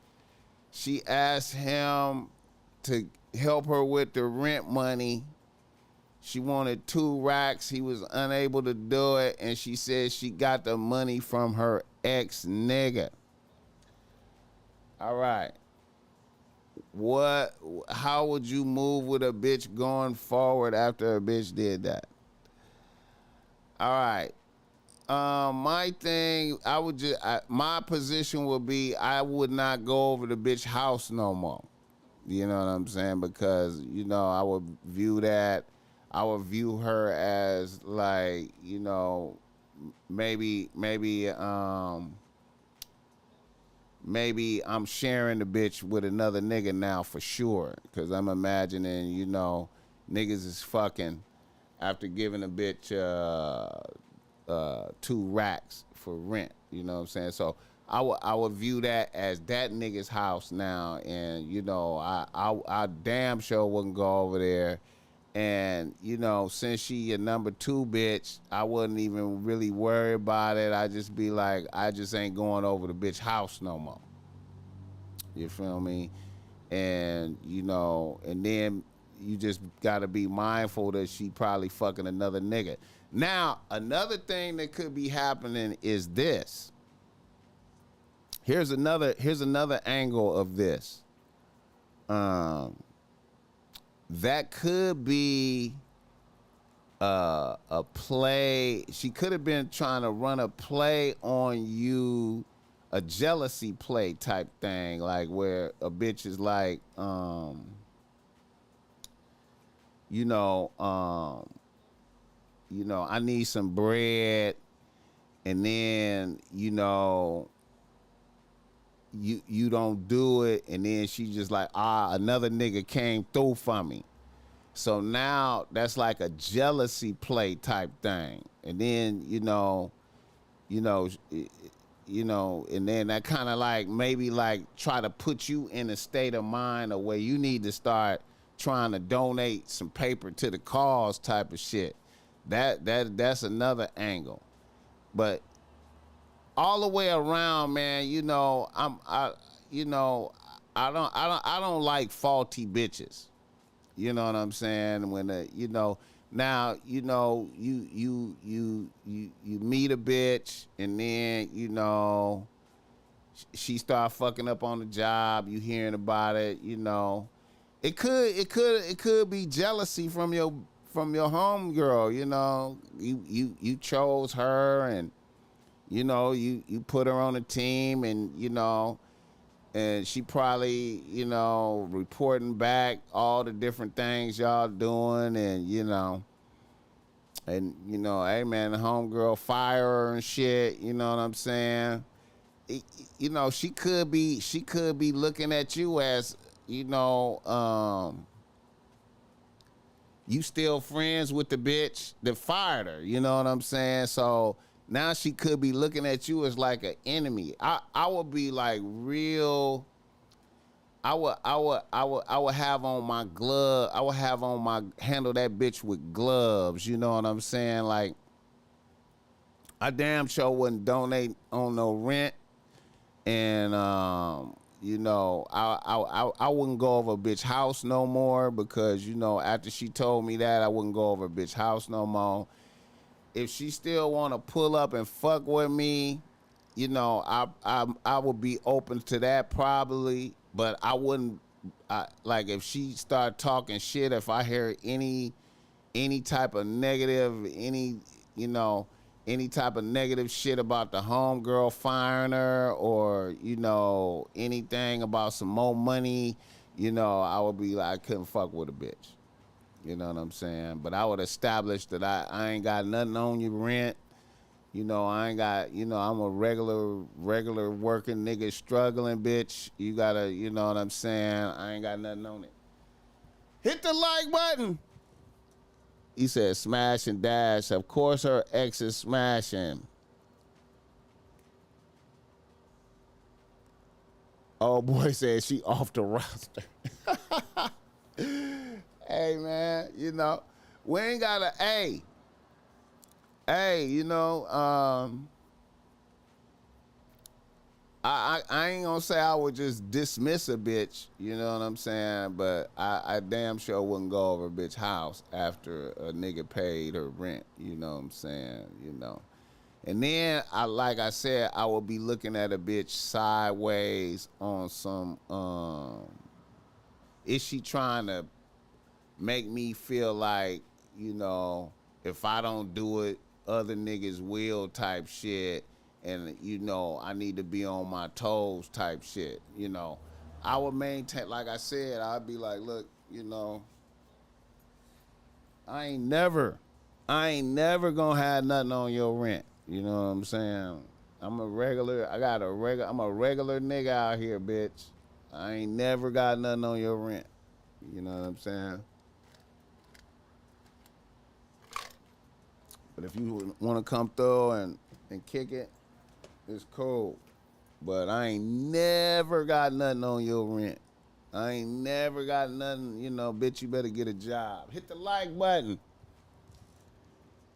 she asked him to help her with the rent money. She wanted 2 racks. He was unable to do it, and she said she got the money from her ex-nigga. All right. How would you move with a bitch going forward after a bitch did that? All right. My thing, my position would be I would not go over the bitch house no more. You know what I'm saying? Because, you know, I would view that. I would view her as like, you know, maybe I'm sharing the bitch with another nigga now for sure. Cause I'm imagining, you know, niggas is fucking after giving a bitch 2 racks for rent. You know what I'm saying? So I would view that as that nigga's house now, and you know, I damn sure wouldn't go over there. And you know, since she a number 2 bitch, I wouldn't even really worry about it. I just be like, I just ain't going over the bitch house no more. You feel me? And you know, and then you just gotta be mindful that she probably fucking another nigga. Now, another thing that could be happening is this. Here's another angle of this. That could be a play. She could have been trying to run a play on you, a jealousy play type thing, like where a bitch is like, you know, I need some bread, and then you know, you don't do it, and then she just like, another nigga came through for me. So now that's like a jealousy play type thing. And then, you know, and then that kind of like maybe like try to put you in a state of mind of where you need to start trying to donate some paper to the cause type of shit. That's another angle. But all the way around, man, you know, I don't like faulty bitches. You know what I'm saying? When you know, now you know you meet a bitch, and then you know she start fucking up on the job. You hearing about it? You know, it could be jealousy from your homegirl. You know, you chose her, and you know you put her on a team, and you know. And she probably, you know, reporting back all the different things y'all doing, and you know, hey man, the homegirl fire her and shit. You know what I'm saying? You know, she could be looking at you as, you know, you still friends with the bitch that fired her. You know what I'm saying? So. Now she could be looking at you as like an enemy. I would be like real. I would have on my glove. I would have on my handle that bitch with gloves. You know what I'm saying? Like I damn sure wouldn't donate on no rent, and you know I wouldn't go over a bitch house no more, because you know after she told me that, I wouldn't go over a bitch house no more. If she still want to pull up and fuck with me, you know, I would be open to that probably, but I wouldn't, like if she start talking shit, if I hear any type of negative, any type of negative shit about the homegirl firing her, or, you know, anything about some more money, you know, I would be like, I couldn't fuck with a bitch. You know what I'm saying? But I would establish that I ain't got nothing on your rent. You know, I ain't got, you know, I'm a regular working nigga, struggling bitch. You gotta, you know what I'm saying? I ain't got nothing on it. Hit the like button. He said smash and dash. Of course her ex is smashing. Oh boy said she off the roster. Hey man, you know, we ain't gotta. Hey, you know, I ain't gonna say I would just dismiss a bitch. You know what I'm saying? But I damn sure wouldn't go over a bitch house after a nigga paid her rent. You know what I'm saying? You know, and then like I said, I would be looking at a bitch sideways on some. Is she trying to make me feel like, you know, if I don't do it, other niggas will type shit, and, you know, I need to be on my toes type shit, you know. I would maintain, like I said, I'd be like, look, you know, I ain't never gonna have nothing on your rent. You know what I'm saying? I'm a regular nigga out here, bitch. I ain't never got nothing on your rent. You know what I'm saying? But if you want to come through and kick it, it's cool. But I ain't never got nothing on your rent. I ain't never got nothing, you know, bitch, you better get a job. Hit the like button.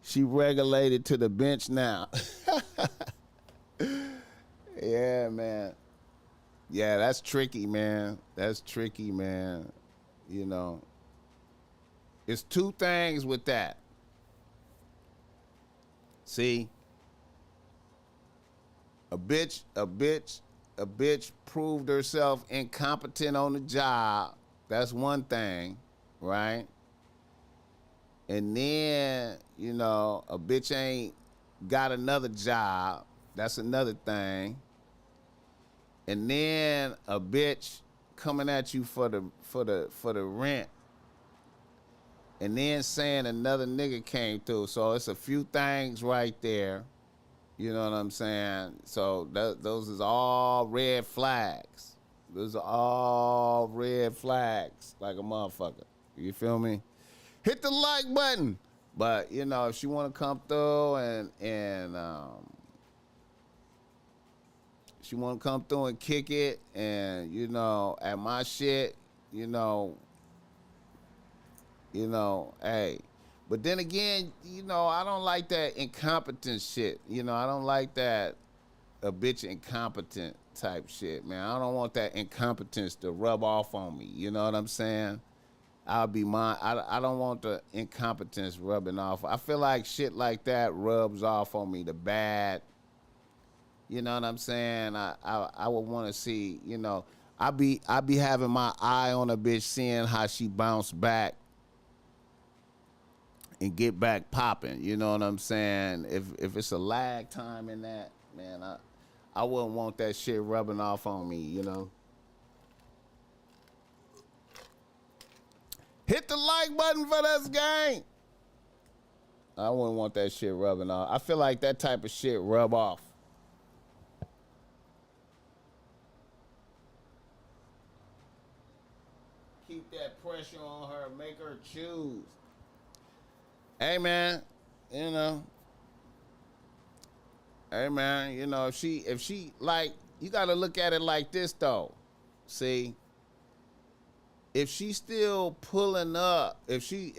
She regulated to the bench now. Yeah, man. Yeah, that's tricky, man. That's tricky, man. You know. It's two things with that. See? A bitch proved herself incompetent on the job. That's one thing, right? And then, you know, a bitch ain't got another job. That's another thing. And then a bitch coming at you for the rent. And then saying another nigga came through. So it's a few things right there. You know what I'm saying? So those is all red flags. Those are all red flags like a motherfucker. You feel me? Hit the like button. But, you know, if she want to come through and she want to come through and kick it and, you know, at my shit, you know, hey. But then again, you know, I don't like that incompetent shit. You know, I don't like that a bitch incompetent type shit, man. I don't want that incompetence to rub off on me. You know what I'm saying? I don't want the incompetence rubbing off. I feel like shit like that rubs off on me, the bad. You know what I'm saying? I would want to see, you know, I be having my eye on a bitch, seeing how she bounce back and get back popping. You know what I'm saying? If it's a lag time in that, man, I wouldn't want that shit rubbing off on me, you know? Hit the like button for this game. I wouldn't want that shit rubbing off. I feel like that type of shit rub off. Keep that pressure on her, make her choose. Hey man, you know. Hey man, you know, if she like, you gotta look at it like this though. See, if she still pulling up, if she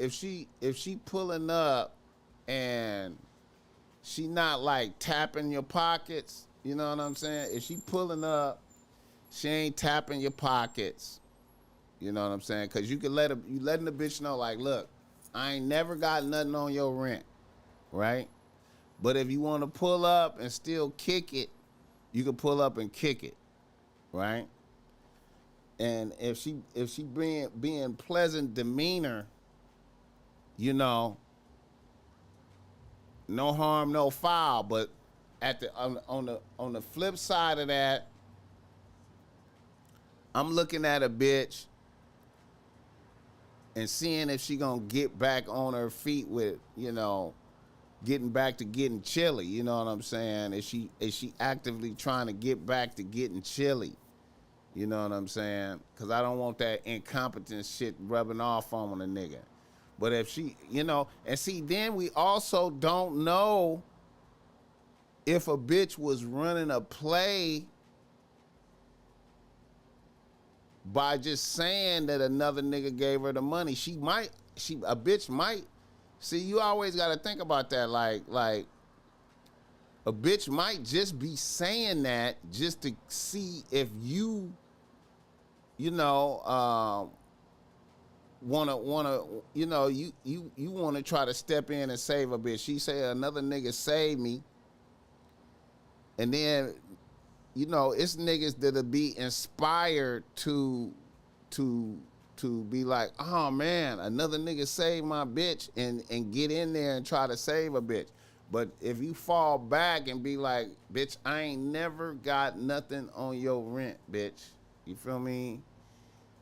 pulling up and she not like tapping your pockets, you know what I'm saying? If she pulling up, she ain't tapping your pockets. You know what I'm saying? Cause you can letting the bitch know like, look, I ain't never got nothing on your rent, right? But if you want to pull up and still kick it, you can pull up and kick it, right? And if she being pleasant demeanor, you know, no harm, no foul. But at the on the flip side of that, I'm looking at a bitch and seeing if she gonna get back on her feet with, you know, getting back to getting chilly. You know what I'm saying? Is she actively trying to get back to getting chilly? You know what I'm saying? Because I don't want that incompetent shit rubbing off on a nigga. But if she, you know, and see, then we also don't know if a bitch was running a play by just saying that another nigga gave her the money. A bitch might, see, you always got to think about that. Like a bitch might just be saying that just to see if you know, wanna, you know, you want to try to step in and save a bitch. She say another nigga saved me, and then, you know, it's niggas that'll be inspired to be like, oh man, another nigga saved my bitch, and get in there and try to save a bitch. But if you fall back and be like, bitch, I ain't never got nothing on your rent, bitch. You feel me?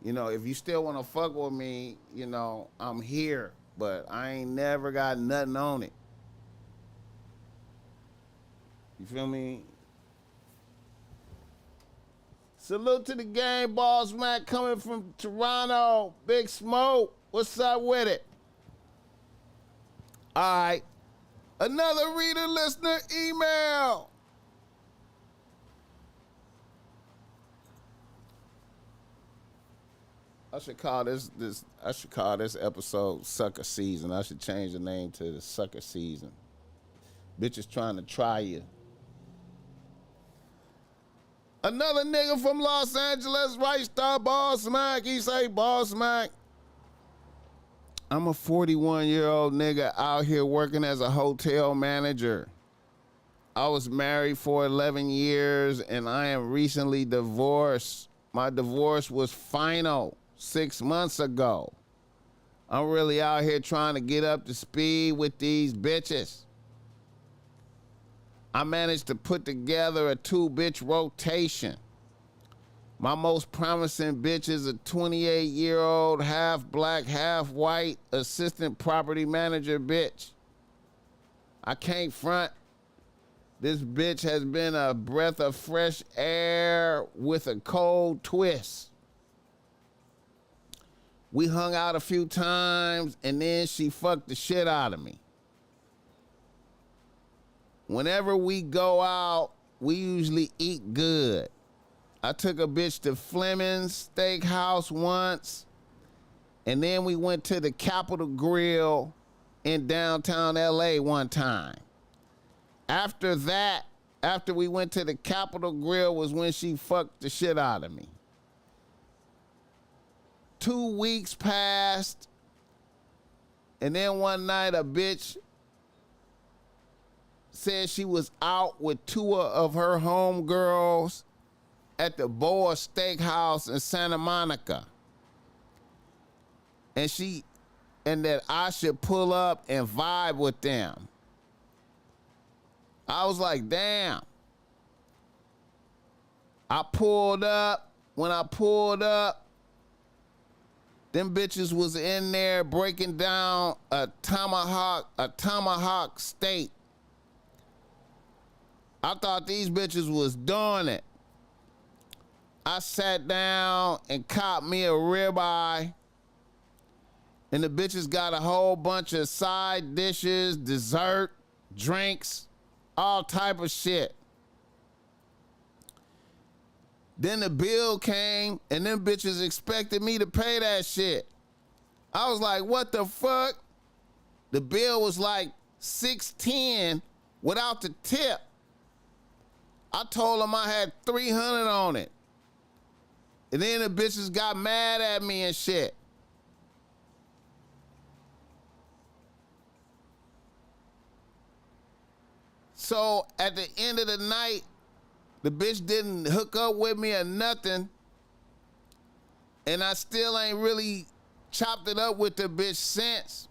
You know, if you still want to fuck with me, you know, I'm here. but I ain't never got nothing on it. You feel me? Salute to the game, BossMack coming from Toronto. Big Smoke, what's up with it? All right, another reader listener email. I should call this episode Sucker Season. I should change the name to the Sucker Season. Bitches trying to try you. Another nigga from Los Angeles, right star BossMack. He say, BossMack, I'm a 41-year-old nigga out here working as a hotel manager. I was married for 11 years and I am recently divorced. My divorce was final 6 months ago. I'm really out here trying to get up to speed with these bitches. I managed to put together a 2-bitch rotation. My most promising bitch is a 28-year-old, half black, half white, assistant property manager bitch. I can't front. This bitch has been a breath of fresh air with a cold twist. We hung out a few times and then she fucked the shit out of me. Whenever we go out, we usually eat good. I took a bitch to Fleming's Steakhouse once, and then we went to the Capitol Grill in downtown LA one time. After that, after we went to the Capitol Grill was when she fucked the shit out of me. 2 weeks passed, and then one night a bitch said she was out with 2 of her homegirls at the Boa Steakhouse in Santa Monica. And that I should pull up and vibe with them. I was like, damn. I pulled up. When I pulled up, them bitches was in there breaking down a tomahawk steak. I thought these bitches was doing it. I sat down and copped me a ribeye, and the bitches got a whole bunch of side dishes, dessert, drinks, all type of shit. Then the bill came, and them bitches expected me to pay that shit. I was like, what the fuck? The bill was like $610 without the tip. I told them I had $300 on it. And then the bitches got mad at me and shit. So at the end of the night, the bitch didn't hook up with me or nothing. And I still ain't really chopped it up with the bitch since.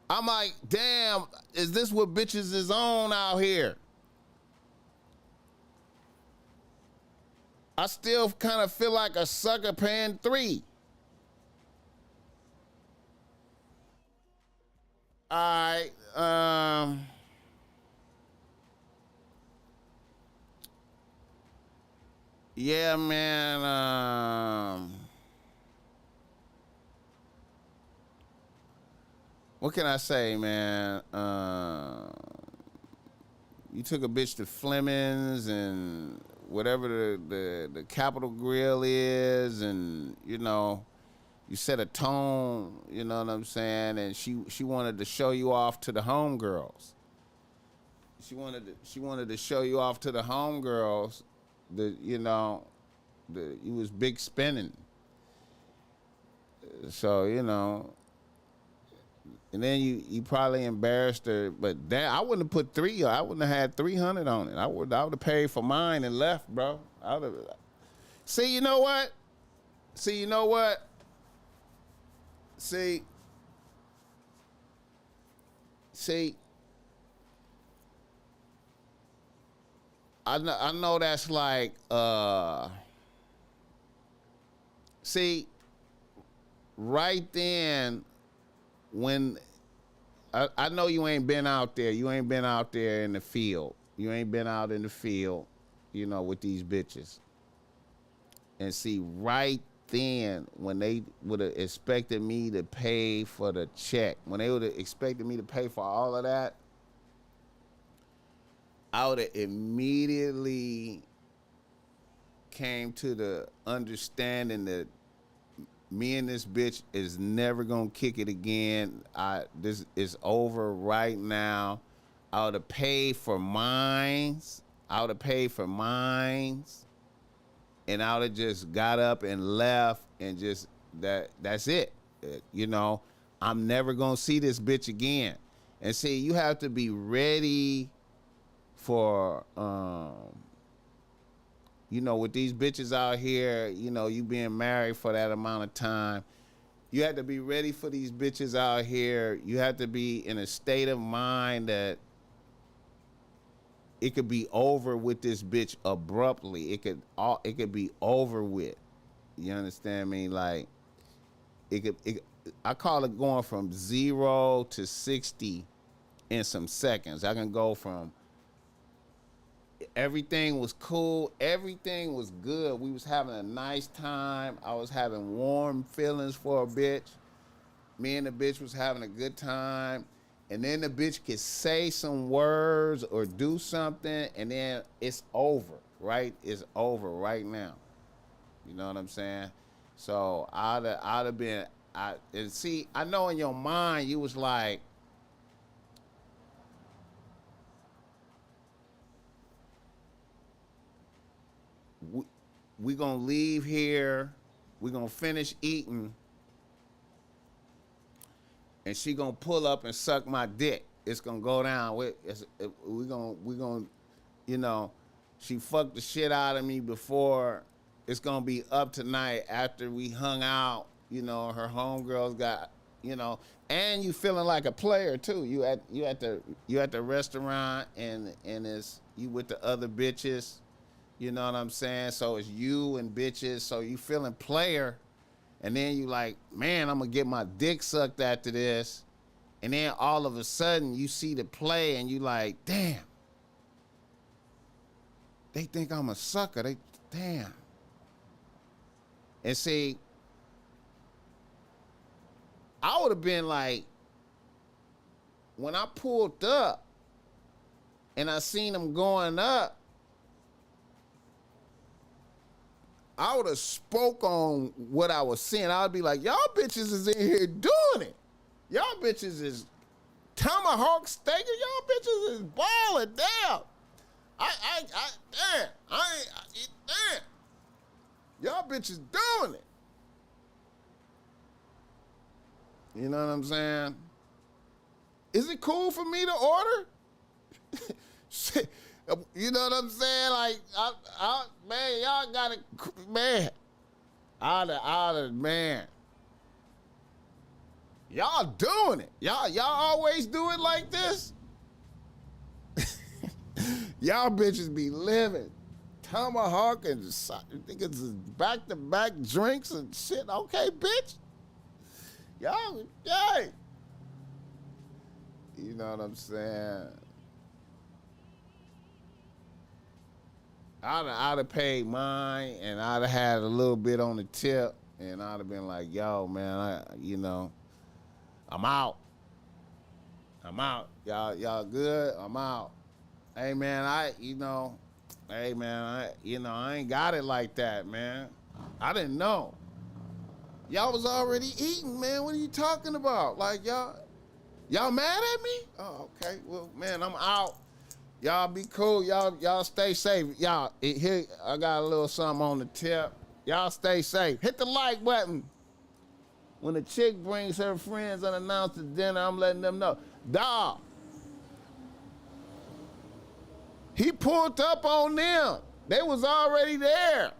I'm like, damn, is this what bitches is on out here? I still kind of feel like a sucker paying $3. All right, yeah, man, what can I say, man? You took a bitch to Fleming's and whatever the Capitol Grill is, and you know, you set a tone, you know what I'm saying? And she wanted to show you off to the homegirls. She wanted to show you off to the homegirls. You was big spending. So, you know, and then you probably embarrassed her, but damn, I wouldn't have put I wouldn't have had $300 on it. I would have paid for mine and left, bro. See, you know what? See, I know that's like, see, right then, when I know you ain't been out there. You ain't been out there in the field. You ain't been out in the field, you know, with these bitches. And see, right then, when they would have expected me to pay for the check, when they would have expected me to pay for all of that, I would have immediately came to the understanding that me and this bitch is never gonna kick it again. This is over right now. I would have paid for mines. And I would have just got up and left and just that's it. You know, I'm never gonna see this bitch again. And see, you have to be ready for you know, with these bitches out here, you know, you being married for that amount of time, you have to be ready for these bitches out here. You have to be in a state of mind that it could be over with this bitch abruptly. It could be over with. You understand me? Like I call it going from 0 to 60 in some seconds. I can go from everything was cool, everything was good. We was having a nice time. I was having warm feelings for a bitch. Me and the bitch was having a good time. And then the bitch could say some words or do something, and then it's over, right? It's over right now. You know what I'm saying? So I'd have been, and see, I know in your mind you was like, we gonna leave here, we gonna finish eating, and she gonna pull up and suck my dick. It's gonna go down. We gonna, you know, she fucked the shit out of me before. It's gonna be up tonight after we hung out. You know, her homegirls got, you know, and you feeling like a player too. You at the restaurant and it's you with the other bitches. You know what I'm saying? So it's you and bitches. So you feeling player. And then you like, man, I'm going to get my dick sucked after this. And then all of a sudden you see the play and you like, damn. They think I'm a sucker. Damn. And see, I would have been like, when I pulled up and I seen them going up, I would have spoke on what I was seeing. I would be like, y'all bitches is in here doing it. Y'all bitches is tomahawk steaking. Y'all bitches is balling down. Damn. Y'all bitches doing it. You know what I'm saying? Is it cool for me to order? Shit. You know what I'm saying? Like, man, y'all gotta, man. Man. Y'all doing it. Y'all always do it like this? Y'all bitches be living. Tomahawk and niggas is back-to-back drinks and shit. Okay, bitch. Y'all, yay. You know what I'm saying? I'd have paid mine, and I'd have had a little bit on the tip, and I'd have been like, yo, man, I'm out. Y'all good? I'm out. Hey, man, I ain't got it like that, man. I didn't know. Y'all was already eating, man. What are you talking about? Like, y'all mad at me? Oh, okay. Well, man, I'm out. Y'all be cool. Y'all stay safe. Y'all, here, I got a little something on the tip. Y'all stay safe. Hit the like button. When a chick brings her friends unannounced to dinner, I'm letting them know. Dawg. He pulled up on them. They was already there.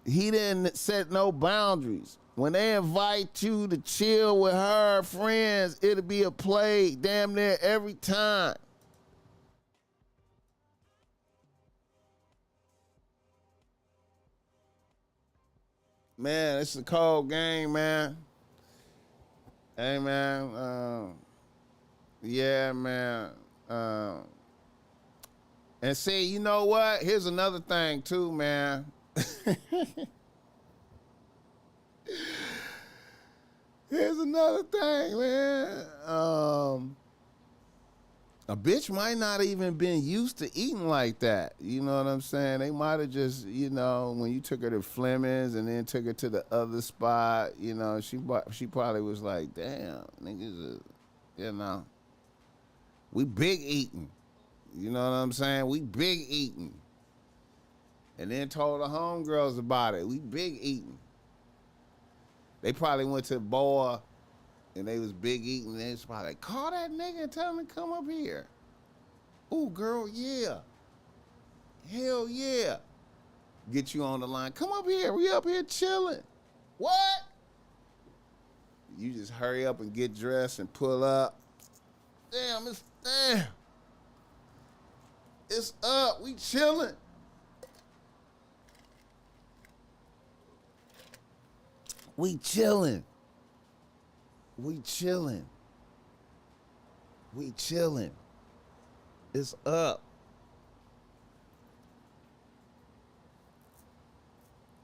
He didn't set no boundaries. When they invite you to chill with her friends, it'll be a play damn near every time. Man, it's a cold game, man. Hey, man. Yeah, man. And see, you know what? Here's another thing, too, man. Here's another thing, man. A bitch might not even been used to eating like that. You know what I'm saying? They might have just, you know, when you took her to Fleming's and then took her to the other spot, you know, she probably was like, damn, niggas, you know, we big eating. You know what I'm saying? We big eating. And then told the homegirls about it. We big eating. They probably went to the bar and they was big eating. And they was probably like, call that nigga and tell him to come up here. Ooh, girl, yeah. Hell yeah. Get you on the line. Come up here. We up here chilling. What? You just hurry up and get dressed and pull up. Damn. It's up. We chilling. We chilling. We chilling. We chilling. It's up.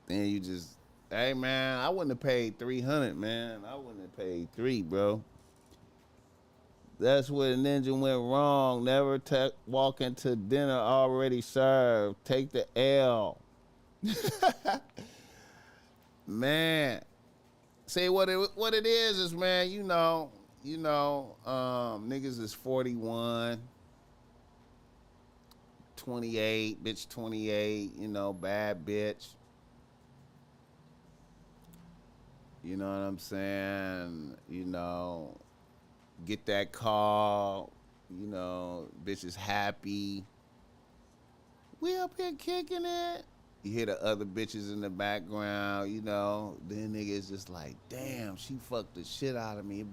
Then you just, hey man, I wouldn't have paid $300, man. I wouldn't have paid $300, bro. That's where the ninja went wrong. Never walk into dinner already served. Take the L. Man. See what it is, man, you know, niggas is 41, 28, bitch 28, you know, bad bitch. You know what I'm saying? You know, get that call, you know, bitch is happy. We up here kicking it. You hear the other bitches in the background, you know. Then niggas just like, damn, she fucked the shit out of me.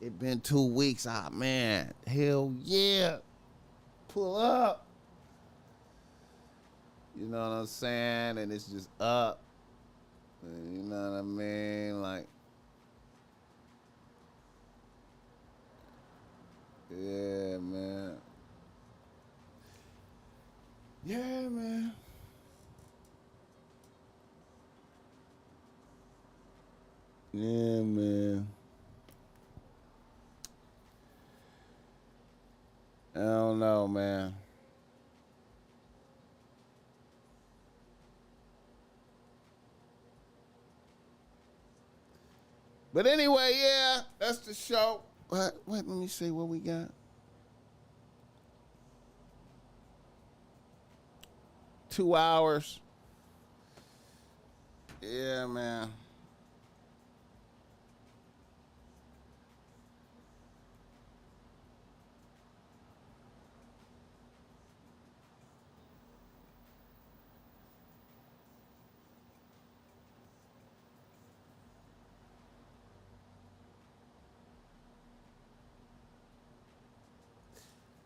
It been 2 weeks. Ah, man, hell yeah. Pull up. You know what I'm saying? And it's just up. You know what I mean? Like, yeah, man. Yeah, man. Yeah, man. I don't know, man. But anyway, yeah, that's the show. Wait, let me see what we got. 2 hours. Yeah, man.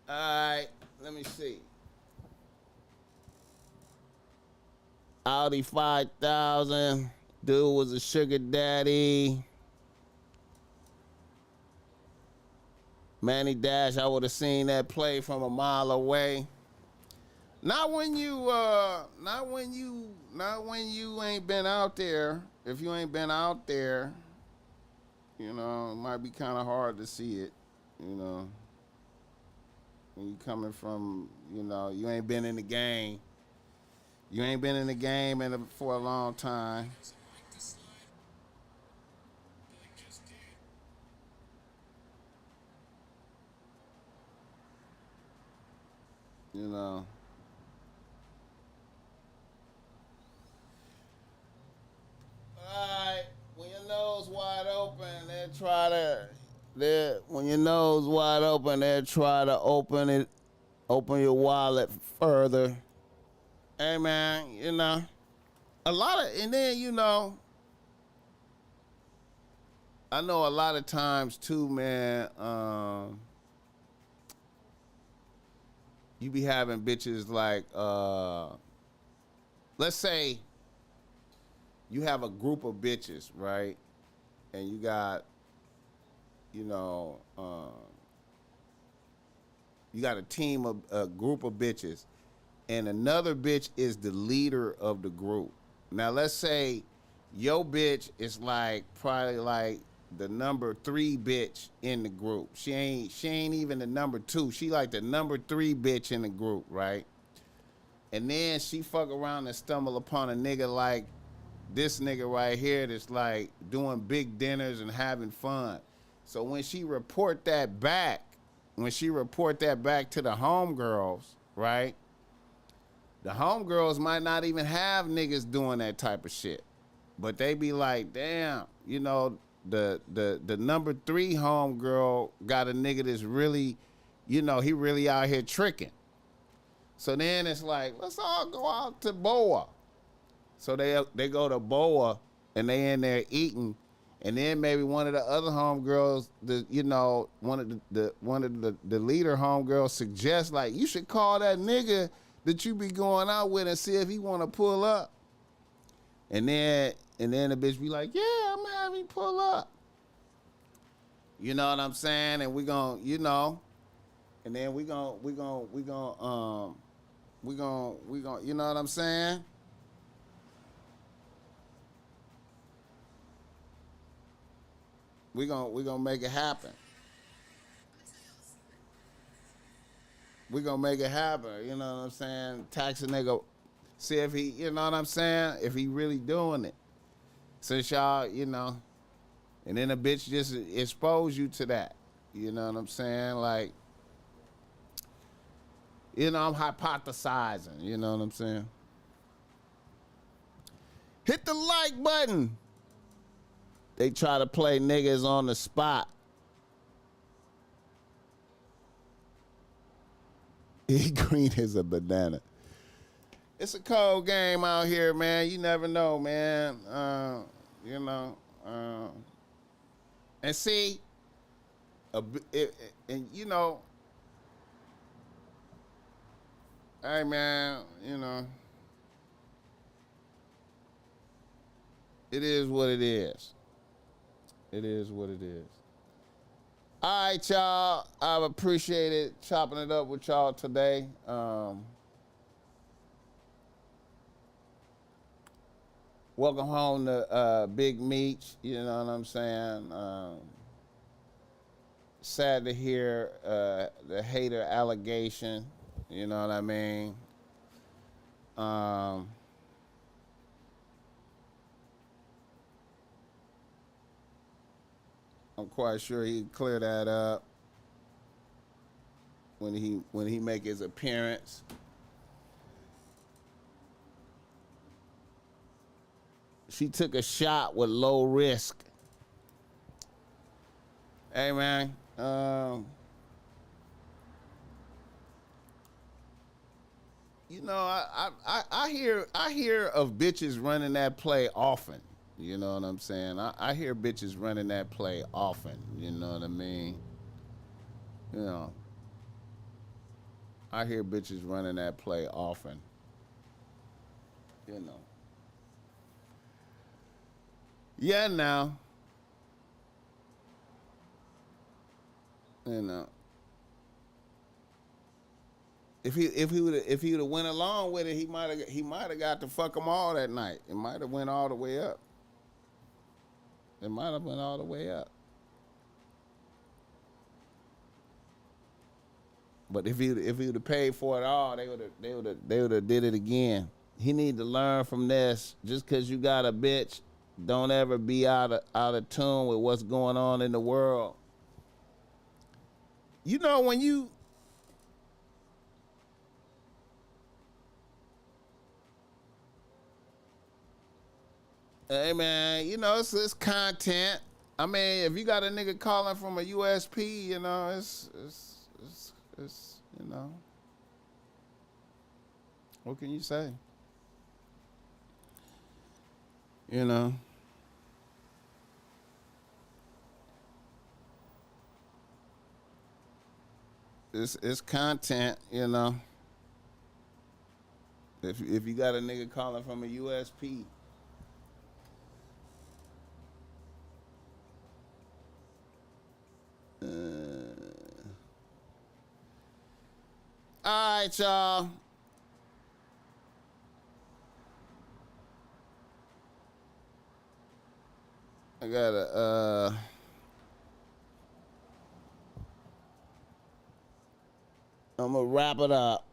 All right, let me see. Audi 5000. Dude was a sugar daddy. Manny Dash, I would have seen that play from a mile away. Not when you ain't been out there. If you ain't been out there, you know, it might be kind of hard to see it, you know. When you coming from, you know, you ain't been in the game. You ain't been in the game for a long time. You know. Alright, when your nose wide open, they'll try to open your wallet further. Hey man, you know, and then, you know, I know a lot of times too, man, you be having bitches like, let's say you have a group of bitches, right? And you got, you know, you got a group of bitches, and another bitch is the leader of the group. Now let's say your bitch is like probably like the number 3 bitch in the group. She ain't even the number 2. She like the number 3 bitch in the group, right? And then she fuck around and stumble upon a nigga like this nigga right here that's like doing big dinners and having fun. So when she report that back to the homegirls, right? The homegirls might not even have niggas doing that type of shit. But they be like, damn, you know, the number 3 homegirl got a nigga that's really, you know, he really out here tricking. So then it's like, let's all go out to Boa. So they go to Boa and they in there eating, and then maybe one of the other homegirls, one of the leader homegirls suggests like, you should call that nigga that you be going out with and see if he want to pull up. And then the bitch be like, yeah, I'm gonna have him pull up. You know what I'm saying? And we gon', you know, and then we gon', you know what I'm saying? We gonna make it happen. We gonna make it happen. You know what I'm saying? Tax a nigga, see if he, you know what I'm saying? If he really doing it. Since y'all, you know, and then a bitch just expose you to that. You know what I'm saying? Like, you know, I'm hypothesizing. You know what I'm saying? Hit the like button. They try to play niggas on the spot. He green as a banana. It's a cold game out here, man. You never know, man. You know. And see, and you know, hey, man, you know, it is what it is. It is what it is. All right, y'all. I've appreciated chopping it up with y'all today. Welcome home to Big Meech. You know what I'm saying? Sad to hear the hater allegation. You know what I mean? I'm quite sure he'd clear that up when he make his appearance. She took a shot with low risk. Hey, man. You know, I hear of bitches running that play often. You know what I'm saying? I hear bitches running that play often. You know what I mean? You know, I hear bitches running that play often. You know. Yeah, now. You know. If he would have went along with it, he might have got to fuck them all that night. It might have went all the way up. It might have went all the way up. But if he would have paid for it all, they would have did it again. He need to learn from this. Just cause you got a bitch, don't ever be out of tune with what's going on in the world. You know when you hey, man, you know, it's content. I mean, if you got a nigga calling from a USP, you know, it's you know, what can you say? You know. It's content, you know. If you got a nigga calling from a USP, All right, y'all. I gotta, I'm gonna wrap it up.